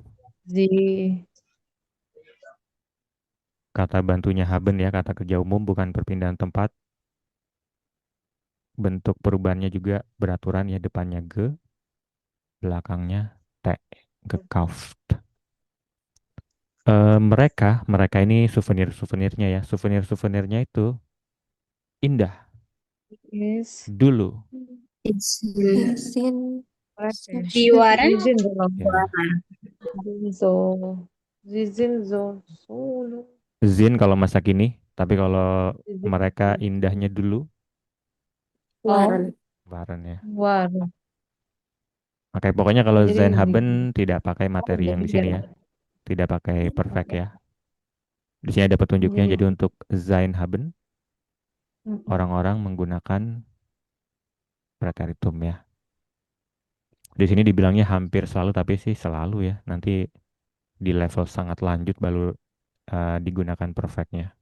Sie kata bantunya haben ya, kata kerja umum bukan perpindahan tempat. Bentuk perubahannya juga beraturan ya, depannya ge, belakangnya t, gekauft. Mereka ini souvenirnya ya. Souvenirnya itu indah ist dulu. Izin Die waren Sie sind so, Ya. Sie sind so solo. Zin kalau masa kini, tapi kalau Sie sind mereka so indahnya dulu, oh, waren ya. waren. Oke, pokoknya kalau Jadi Zainhaben tidak pakai materi yang di sini ya, beda. tidak pakai perfect ya. Di sini ada petunjuknya. Jadi Jadi untuk Zainhaben, mm, orang-orang menggunakan preteritum ya. Di sini dibilangnya hampir selalu, tapi sih selalu ya. Nanti di level sangat lanjut baru digunakan perfectnya.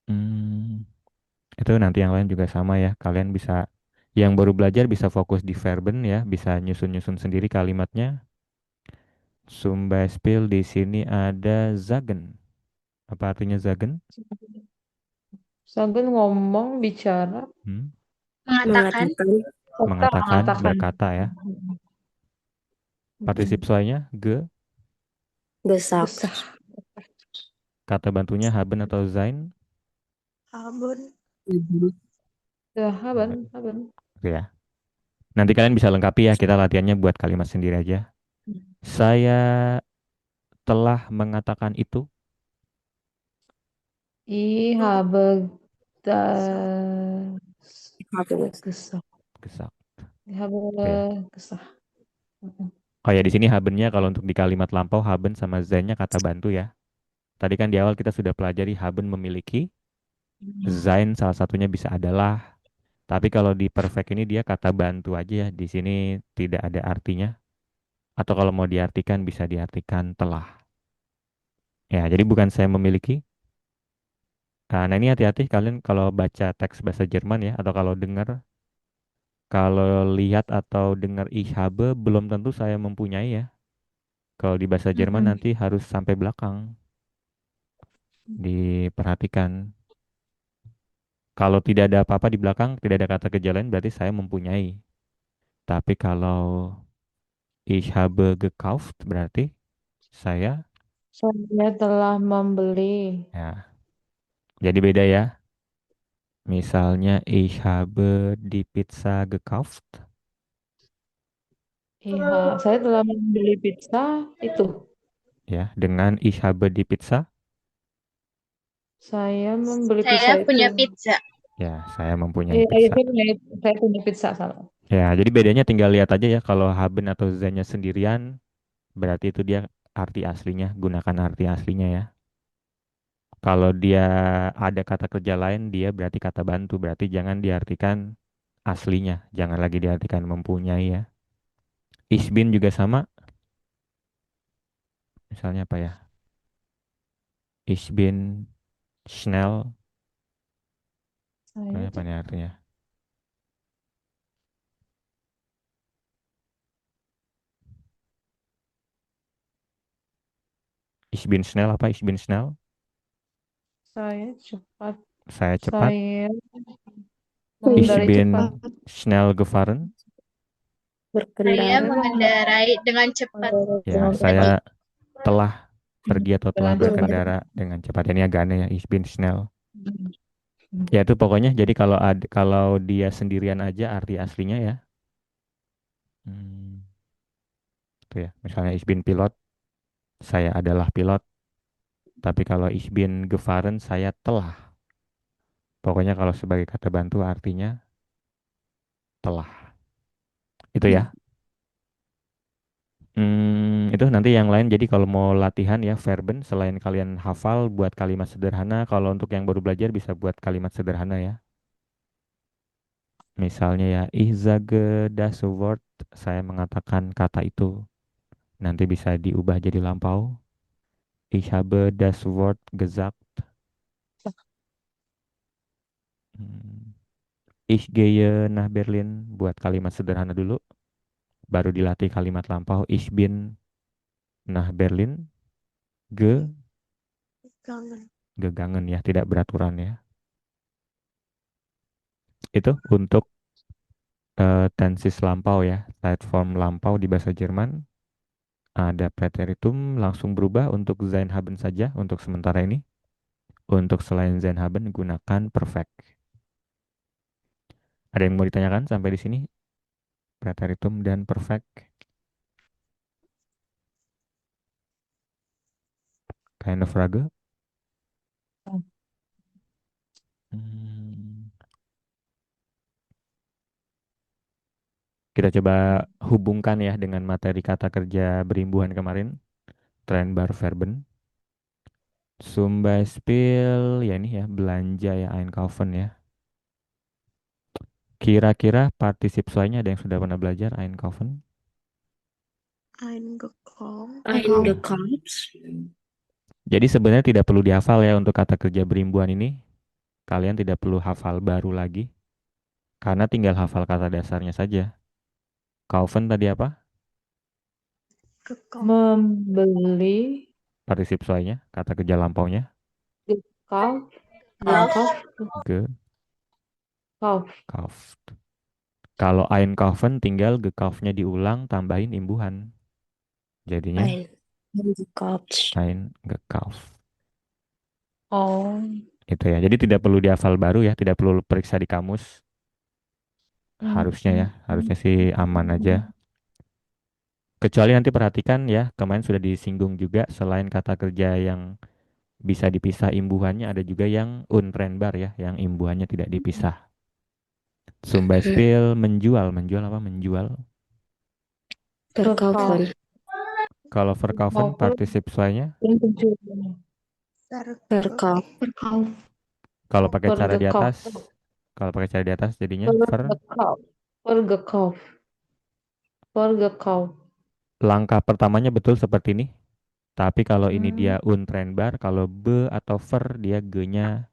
Hmm, itu nanti yang lain juga sama ya. Kalian bisa, yang baru belajar bisa fokus di verben ya, bisa nyusun-nyusun sendiri kalimatnya. Sumbaspil di sini ada zagen. Apa artinya zagen? Sambil ngomong, bicara, Hmm, Mengatakan. kata mengatakan, mengatakan. berkata ya. Mm-mm. Partisip soalnya ge, Gesak. Gesah. kata bantunya haben atau sein. Abon. Ya, haben, haben. Oke ya. Nanti kalian bisa lengkapi ya, kita latihannya buat kalimat sendiri aja. Saya telah mengatakan itu. Ich habe das gesagt. Gesak. Ich habe Gitu ya. gesagt. Mm-mm. Oh ya, di sini habennya kalau untuk di kalimat lampau haben sama zainnya kata bantu ya. Tadi kan di awal kita sudah pelajari haben memiliki, zain salah satunya bisa adalah. Tapi kalau di perfect ini dia kata bantu aja ya. Di sini tidak ada artinya. Atau kalau mau diartikan bisa diartikan telah. Ya, jadi bukan saya memiliki. Nah, ini hati-hati kalian kalau baca teks bahasa Jerman ya, atau kalau dengar, kalau lihat atau dengar ich habe, belum tentu saya mempunyai ya. Kalau di bahasa Jerman Mm-mm. nanti harus sampai belakang, diperhatikan. Kalau tidak ada apa-apa di belakang, tidak ada kata kerja lain, berarti saya mempunyai. Tapi kalau ich habe gekauft, berarti saya, Saya telah membeli. ya, jadi beda ya. Misalnya ich habe die Pizza gekauft, Iya, saya telah membeli pizza itu. ya, dengan ich habe die Pizza. Saya membeli pizza Saya itu. punya pizza. Ya, saya mempunyai Iya, pizza. saya punya pizza salah. Ya, jadi bedanya tinggal lihat aja ya. Kalau haben atau zennya sendirian, berarti itu dia arti aslinya. Gunakan arti aslinya ya. Kalau dia ada kata kerja lain, dia berarti kata bantu. Berarti jangan diartikan aslinya. Jangan lagi diartikan mempunyai ya. Ich bin juga sama. Misalnya apa ya? Ich bin schnell. Saya Apa nih artinya? Ich bin schnell apa? Ich bin schnell. saya cepat. Saya cepat. Saya Ich mengendarai cepat. bin schnell gefahren. Saya Saya mengendarai dengan cepat. Ya, Tadi. saya telah pergi atau telah dengan cepat. berkendara dengan cepat. Ini agak aneh ya. Ich bin schnell. Mm. Ya itu pokoknya. Jadi kalau dia sendirian aja arti aslinya ya. Hmm, itu ya. Misalnya ich bin pilot, saya adalah pilot. Tapi kalau ich bin gefahren, saya telah. Pokoknya kalau sebagai kata bantu artinya telah. Itu ya. Itu nanti yang lain. Jadi kalau mau latihan ya verben, selain kalian hafal buat kalimat sederhana, kalau untuk yang baru belajar bisa buat kalimat sederhana ya. Misalnya ya, ich sage das Wort, saya mengatakan kata itu. Nanti bisa diubah jadi lampau. Ich habe das Wort gesagt. Hmm. Ich gehe nach Berlin, buat kalimat sederhana dulu. Baru dilatih kalimat lampau. Ich bin nach Berlin. Ge, Kangen. gegangen ya, tidak beraturan ya. Itu untuk tensis lampau ya. Side form lampau di bahasa Jerman. Ada preteritum langsung berubah untuk sein haben saja untuk sementara ini. Untuk selain sein haben gunakan perfect. Ada yang mau ditanyakan sampai di sini? Preteritum dan perfect. Kind of Frage. Hmm. Kita coba hubungkan ya dengan materi kata kerja berimbuhan kemarin. Trennbar Verben. Zum Beispiel ya ini ya belanja ya Einkaufen ya. Kira-kira partisip soalnya ada yang sudah pernah belajar einkaufen? Eingekauft. Eingekauft. Jadi sebenarnya tidak perlu dihafal ya untuk kata kerja berimbuhan ini. Kalian tidak perlu hafal baru lagi. Karena tinggal hafal kata dasarnya saja. Kaufen tadi apa? Gekauft. Membeli, Partisip soalnya, kata kerja lampaunya. gekauft, Kauf. gekauft, gekauft. Gekauft. Kalau einkaufen tinggal gekaufnya diulang tambahin imbuhan. Jadinya Eingekauft. eingekauft. Oh, Itu ya. Jadi tidak perlu dihafal baru ya, tidak perlu periksa di kamus. Harusnya ya, harusnya sih aman aja. Kecuali nanti perhatikan ya, kemarin sudah disinggung juga selain kata kerja yang bisa dipisah imbuhannya ada juga yang untrennbar ya, yang imbuhannya tidak dipisah. Zum Beispiel menjual, menjual apa? Menjual. Verkaufen. Kalau verkaufen Gekauft. partisip soalnya, Dan penjualan. Verkauf. Verkauft. kalau pakai cara di atas, Vergekauft. kalau pakai cara di atas jadinya Vergekauft. Vergekauft. Vergekauft. langkah pertamanya betul seperti ini. Tapi kalau ini dia Hmm. untrennbar, kalau be atau ver dia ge-nya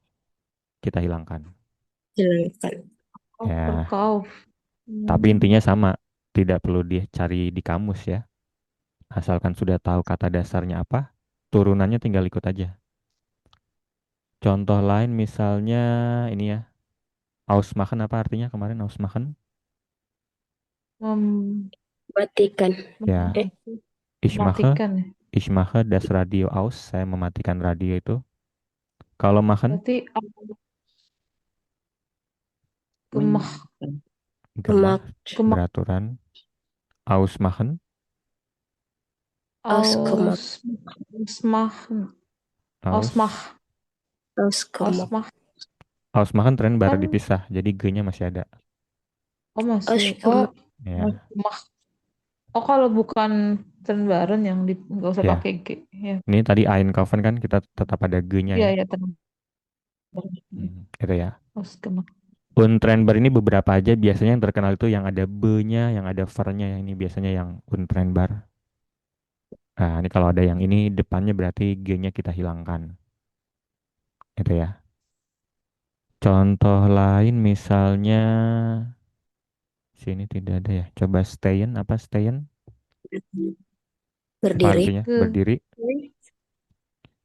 kita hilangkan. Hilangkan. Ya, Verkauft. tapi intinya sama, tidak perlu dicari di kamus ya. Asalkan sudah tahu kata dasarnya apa, turunannya tinggal ikut aja. Contoh lain misalnya ini ya, ausmachen apa artinya kemarin ausmachen? Mem- Matikan. Ya, ich mache, Mematikan ya. ich mache das Radio aus, saya mematikan radio itu. Kalau machen, Berarti gemah, gemah, gemah, beraturan. Ausmachen, Ausgemacht. ausmach, aus, ausmach, Ausgemacht. ausmach. ausmachen tren baru Kan, dipisah, jadi ge-nya masih ada. oh masih, Ausgemacht. Ya, gemah. Oh kalau bukan Tren yang nggak usah ya. pakai G, ya. Ini tadi einkaufen kan kita tetap ada ge-nya Iya ya. ya Tren Itu ya. ausgemacht. Untrennbar ini beberapa aja biasanya yang terkenal itu yang ada be-nya, yang ada ver-nya, yang ini biasanya yang untrennbar. Nah, ini kalau ada yang ini depannya berarti G-nya kita hilangkan. Itu ya. Contoh lain misalnya sini tidak ada ya. Coba stayen apa stayen? Apa Berdiri. artinya? Ge, Berdiri.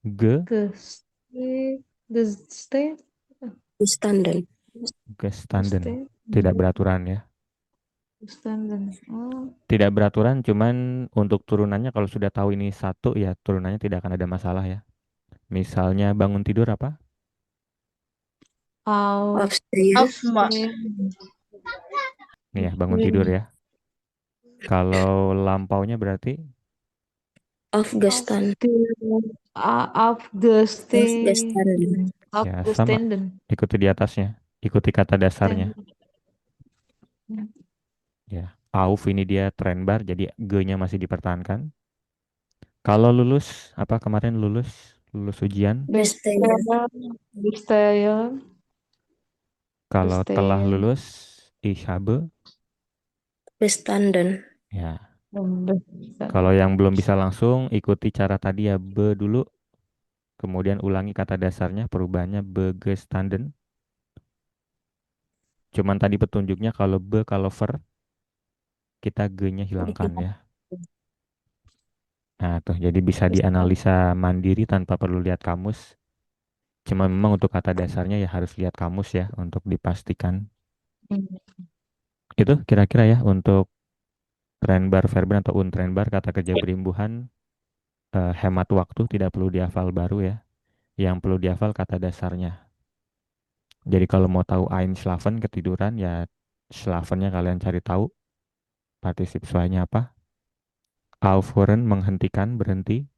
Ge, geste, geste, Gestanden. gestanden. geste, Tidak beraturan ya. gestanden. Oh, Tidak beraturan, cuman untuk turunannya kalau sudah tahu ini satu ya turunannya tidak akan ada masalah ya. Misalnya bangun tidur apa? Aufstehen. Nih ya, bangun tidur ya. Kalau lampaunya berarti Aufgestanden. Aufgestanden. ya sama. Aufgestanden. Ikuti di atasnya. Ikuti kata dasarnya. Ya, auf ini dia trend bar, jadi ge-nya masih dipertahankan. Kalau lulus, apa kemarin lulus? Lulus ujian. Bestehen. Bestehen. Kalau telah Bestehen. lulus, ich habe. Bestanden. Ya, Bestehen. kalau yang belum bisa langsung, ikuti cara tadi ya, be dulu. Kemudian ulangi kata dasarnya, perubahannya begestanden. Cuman tadi petunjuknya kalau be, kalau ver, kita ge-nya hilangkan ya. Nah, tuh jadi bisa dianalisa mandiri tanpa perlu lihat kamus. Cuma memang untuk kata dasarnya ya harus lihat kamus ya untuk dipastikan. Itu kira-kira ya untuk trend bar verben atau untrend bar kata kerja berimbuhan hemat waktu tidak perlu dihafal baru ya. Yang perlu dihafal kata dasarnya. Jadi kalau mau tahu einschlafen ketiduran ya schlafennya kalian cari tahu partisip soalnya apa. Aufhören menghentikan berhenti.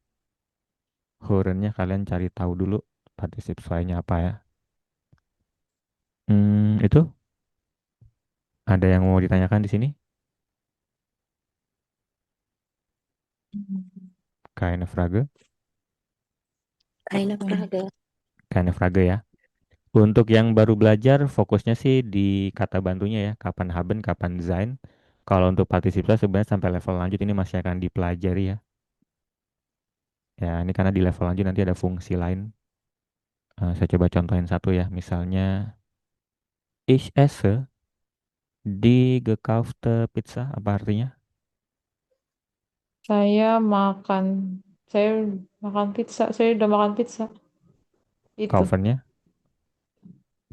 Hörennya kalian cari tahu dulu partisip soalnya apa ya. Itu ada yang mau ditanyakan di sini? Keine Frage? Keine Frage. Keine Frage ya. Untuk yang baru belajar, fokusnya sih di kata bantunya ya, kapan haben, kapan sein. Kalau untuk particip saya sebenarnya sampai level lanjut ini masih akan dipelajari ya. Ya, ini karena di level lanjut nanti ada fungsi lain. Saya coba contohin satu ya, misalnya ich esse die gekaufte Pizza, apa artinya? Saya makan, saya makan pizza. Saya udah makan pizza. Itu. Kaufannya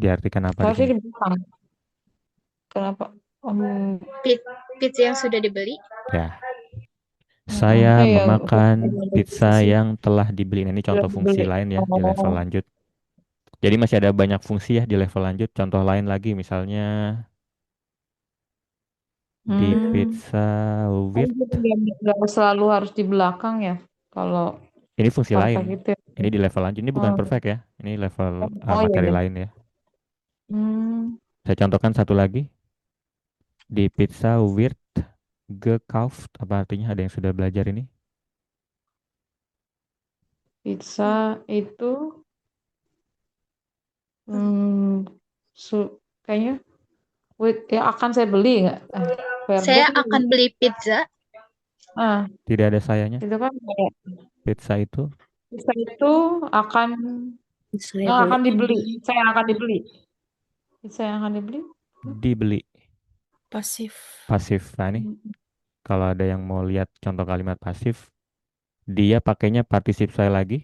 diartikan apa di Harusnya sini? di belakang. Kenapa? Pizza yang sudah dibeli. Ya, saya Iya, memakan pizza Sih. yang telah dibeli. Nah, ini udah contoh fungsi dibeli. lain ya di level Oh. lanjut. Jadi masih ada banyak fungsi ya di level lanjut. Contoh lain lagi misalnya di Hmm. pizza Oh, with. jadi nggak selalu harus di belakang ya. Kalau Ini fungsi lain. perfect itu ya. Ini di level lanjut. Ini bukan Oh, perfect ya. Ini level oh iya materi iya. lain ya. Hmm. Saya contohkan satu lagi. Di pizza wird gekauft. Apa artinya? Ada yang sudah belajar ini? Pizza itu hmm, kayaknya ya akan saya beli nggak? Saya Verben akan beli pizza. Tidak ada sayanya. itu kan kayak Pizza itu pizza itu akan Saya beli. akan dibeli. Saya akan dibeli. Pizza yang akan dibeli. dibeli. Pasif. Pasif. Nah ini Hmm. kalau ada yang mau lihat contoh kalimat pasif, dia pakainya partisip saya lagi.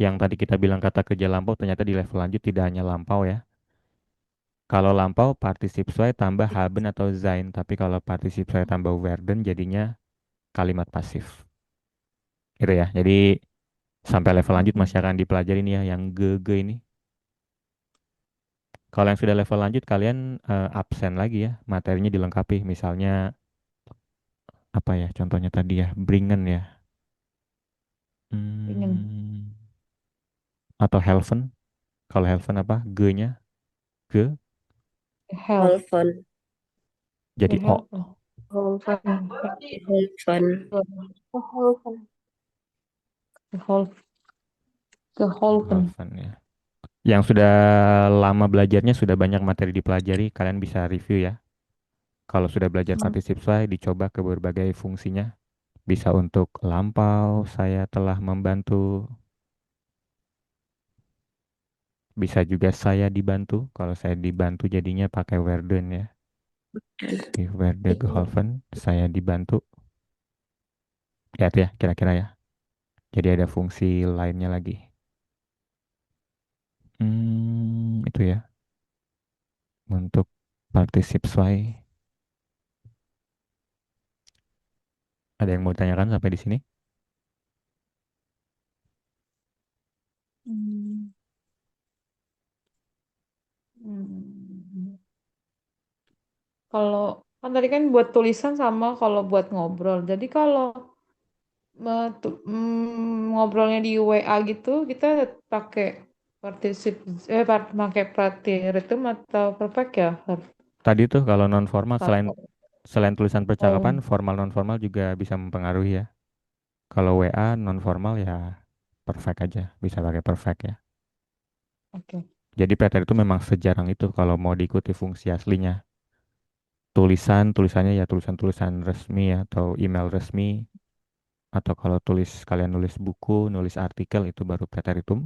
Yang tadi kita bilang kata kerja lampau ternyata di level lanjut tidak hanya lampau ya. Kalau lampau partisip saya tambah haben atau sein, tapi kalau partisip saya tambah werden jadinya kalimat pasif. Gitu ya. Jadi sampai level lanjut masih akan dipelajari nih ya yang ge ini. Kalau yang sudah level lanjut kalian absen lagi ya, materinya dilengkapi. Misalnya apa ya contohnya tadi ya, bringen ya. Ingin Hmm, atau helven. Kalau helven apa? Ge-nya ge help, Holfon. jadi o. help. Holfon. Help, geholpen. Helven ya. Yang sudah lama belajarnya sudah banyak materi dipelajari, kalian bisa review ya. Kalau sudah belajar particip saya, dicoba ke berbagai fungsinya. Bisa untuk lampau, saya telah membantu. Bisa juga saya dibantu. Kalau saya dibantu jadinya pakai werden ya. Ich werde geholfen, saya dibantu. Ya itu ya, kira-kira ya. Jadi ada fungsi lainnya lagi. Itu ya. Untuk particip saya. Ada yang mau ditanyakan sampai di sini? Hmm. Hmm. Kalau kan tadi kan buat tulisan sama kalau buat ngobrol. Jadi kalau ngobrolnya di WA gitu, kita pakai partisip pakai partiritum atau perfect ya? Tadi tuh kalau non formal selain Satu. selain tulisan percakapan, Oh, formal non formal juga bisa mempengaruhi ya. Kalau WA non formal ya perfect aja, bisa pakai perfect ya. oke. Jadi preter itu memang sejarang itu kalau mau diikuti fungsi aslinya. Tulisannya ya tulisan-tulisan resmi ya, atau email resmi, atau kalau kalian nulis buku, nulis artikel itu baru preteritum.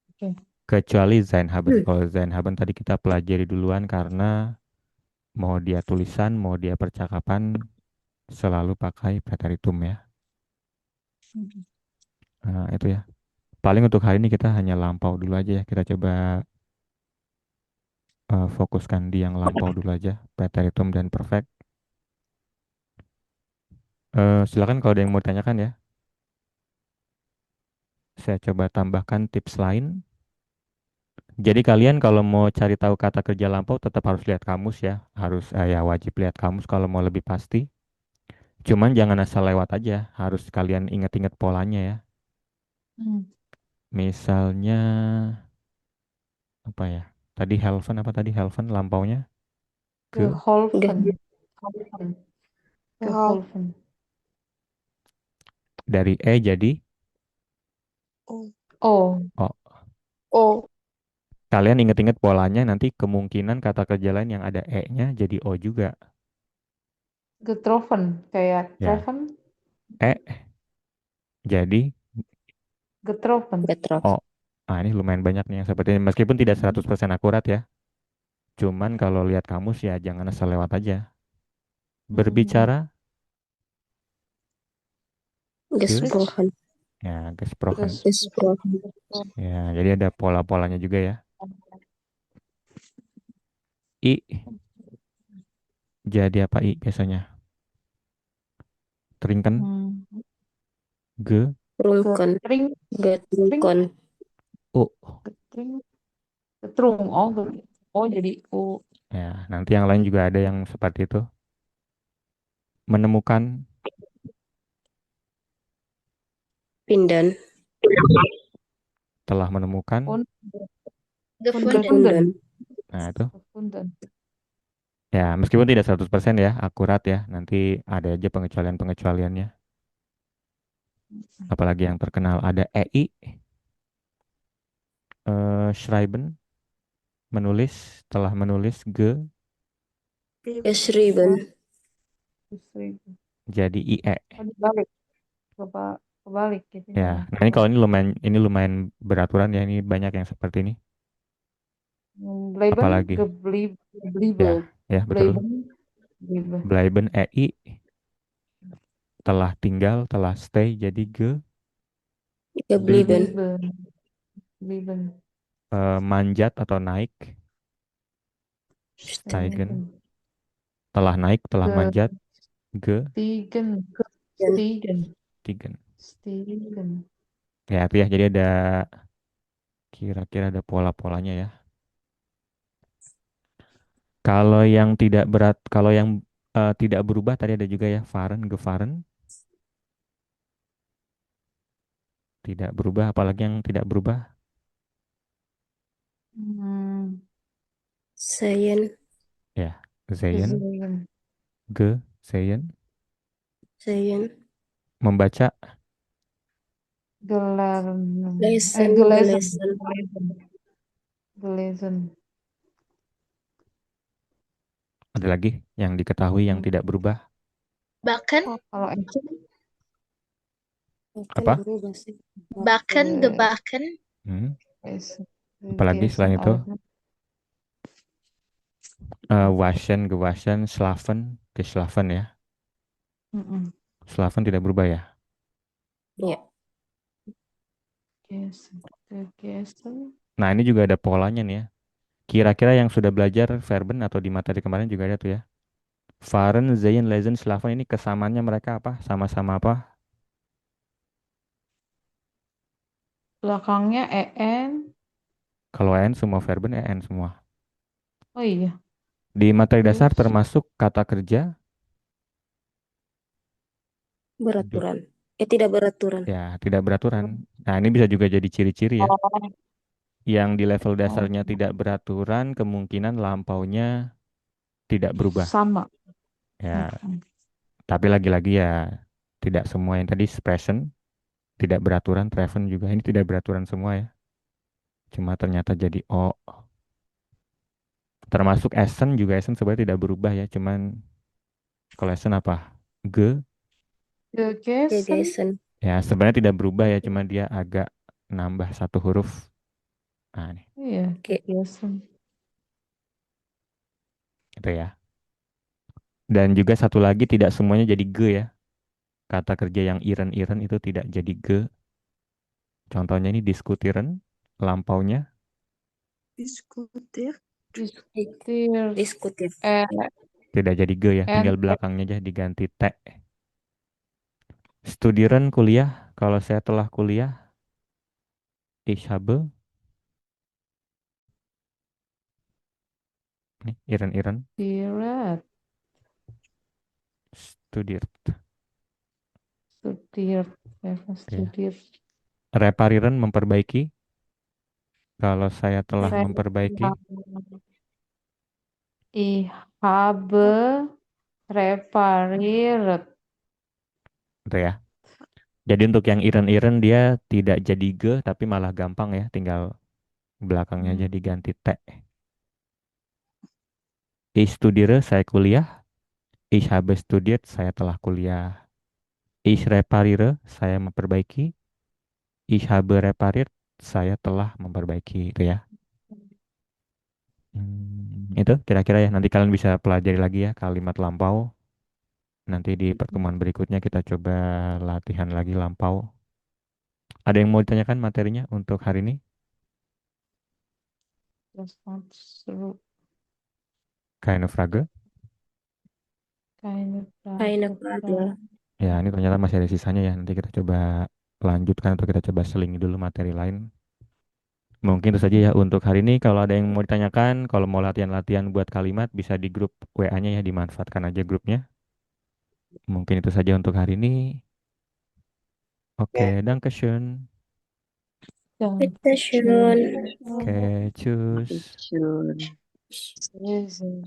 Oke. Kecuali Zainhaben. Kalau Zainhaben tadi kita pelajari duluan karena mau dia tulisan, mau dia percakapan selalu pakai preteritum ya. Nah, itu ya. Paling untuk hari ini kita hanya lampau dulu aja ya. Kita coba fokuskan di yang lampau dulu aja, preteritum dan perfect. Silakan kalau ada yang mau tanyakan ya. Saya coba tambahkan tips lain. Jadi kalian kalau mau cari tahu kata kerja lampau tetap harus lihat kamus ya. Harus ya wajib lihat kamus kalau mau lebih pasti. Cuman jangan asal lewat aja. Harus kalian ingat-ingat polanya ya. Hmm. Misalnya apa ya? Tadi helven apa tadi helven lampaunya ke Geholfen. Geholfen. Geholfen. dari E jadi Oh. Oh, O. Oh. Kalian inget-inget polanya, nanti kemungkinan kata kerja lain yang ada E-nya jadi O juga. Getroffen kayak Ya. treffen, E jadi getroffen. Getrop. O. Ah, ini lumayan banyak nih yang seperti ini. Meskipun tidak 100% akurat ya. Cuman kalau lihat kamus ya jangan asal lewat aja. Berbicara ke, Gesprochen. ya gesprochen. Gesprochen. Ya, jadi ada pola-polanya juga ya. I jadi apa I biasanya? Trinken, ge, Trunken. Getring, Getrunken. U. getring, getrung. Oh jadi U. Ya, nanti yang lain juga ada yang seperti itu. Menemukan, Pindan. telah menemukan. Und, Gefunden. Gefunden. Nah, itu. gefunden. Ya, meskipun tidak 100% ya, akurat ya. Nanti ada aja pengecualian-pengecualiannya. Apalagi yang terkenal ada EI, schreiben, menulis, telah menulis, Geschrieben. Geschrieben. jadi IE. Oh, dibalik. Kebalik gitu. Ya, nah ini kalau ini lumayan beraturan ya, ini banyak yang seperti ini. Bleiben, Apalagi? geblieben. Ya, betul. Bleiben. Bleiben EI, telah tinggal, telah stay, jadi Geblieben. Geblieben. manjat atau naik, steigen, telah naik, telah manjat, Stiegen. Stiegen. Ya, itu ya, jadi ada kira-kira ada pola-polanya ya. Kalau yang tidak berat, kalau yang tidak berubah tadi ada juga ya, fahren, gefahren. Tidak berubah, apalagi yang tidak berubah? Seien. Ya, sehen, sehen. Seien. Membaca, Lesen. Gelesen. ada lagi yang diketahui yang tidak berubah. Bakken. Kalau action, Apa? Bakken. Gebakken. Apalagi selain itu? Waschen, gewaschen, schlafen, geschlafen ya. Schlafen tidak berubah ya. Iya. Nah, ini juga ada polanya nih ya. Kira-kira yang sudah belajar verben atau di materi kemarin juga ada tuh ya. Fahren, sehen, lesen, schlafen ini kesamaannya mereka apa? Sama-sama apa? belakangnya en. Kalau en semua verben en semua. Oh iya. Di materi dasar termasuk kata kerja Beraturan. Tidak beraturan. ya, tidak beraturan. Nah, ini bisa juga jadi ciri-ciri ya. Yang di level dasarnya tidak beraturan, kemungkinan lampaunya tidak berubah. Sama. Ya, tapi lagi-lagi ya tidak semua yang tadi present tidak beraturan, present juga ini tidak beraturan semua ya. Cuma ternyata jadi O. Termasuk Essen juga Essen sebenarnya tidak berubah ya, cuman kalau Essen apa? Gegessen. Ya, sebenarnya tidak berubah ya, cuma dia agak nambah satu huruf. Nah, nih, Iya, gegessen. itu ya. Dan juga satu lagi tidak semuanya jadi ya. Kata kerja yang iren-iren itu tidak jadi Contohnya ini diskutiren, lampaunya Diskutir. Diskutir. tidak jadi ya, tinggal belakangnya aja diganti T. Studieren kuliah, kalau saya telah kuliah, ich habe, nih, iren-iren, studiert. Studiert. Reparieren, memperbaiki. Kalau saya telah memperbaiki. Ich habe repariert. Itu ya. Jadi untuk yang iren-iren dia tidak jadi tapi malah gampang ya, tinggal Belakangnya Hmm. jadi ganti T. Ich studiere, saya kuliah. Ich habe studiert, saya telah kuliah. Ich repariere, saya memperbaiki. Ich habe repariert, saya telah memperbaiki. Itu ya. Itu kira-kira ya. Nanti kalian bisa pelajari lagi ya kalimat lampau. Nanti di pertemuan berikutnya kita coba latihan lagi lampau. Ada yang mau ditanyakan materinya untuk hari ini? Das war so Keine Frage? keine Keine Frage. Frage. Ya, ini ternyata masih ada sisanya ya. Nanti kita coba lanjutkan atau kita coba selingi dulu materi lain. Mungkin itu saja ya untuk hari ini. Kalau ada yang mau ditanyakan, kalau mau latihan-latihan buat kalimat, bisa di grup WA-nya ya, dimanfaatkan aja grupnya. Mungkin itu saja untuk hari ini. Oke, Dankeschön. Dankeschön. Bitteschön. Oke, tschüss. Schön. Lesen.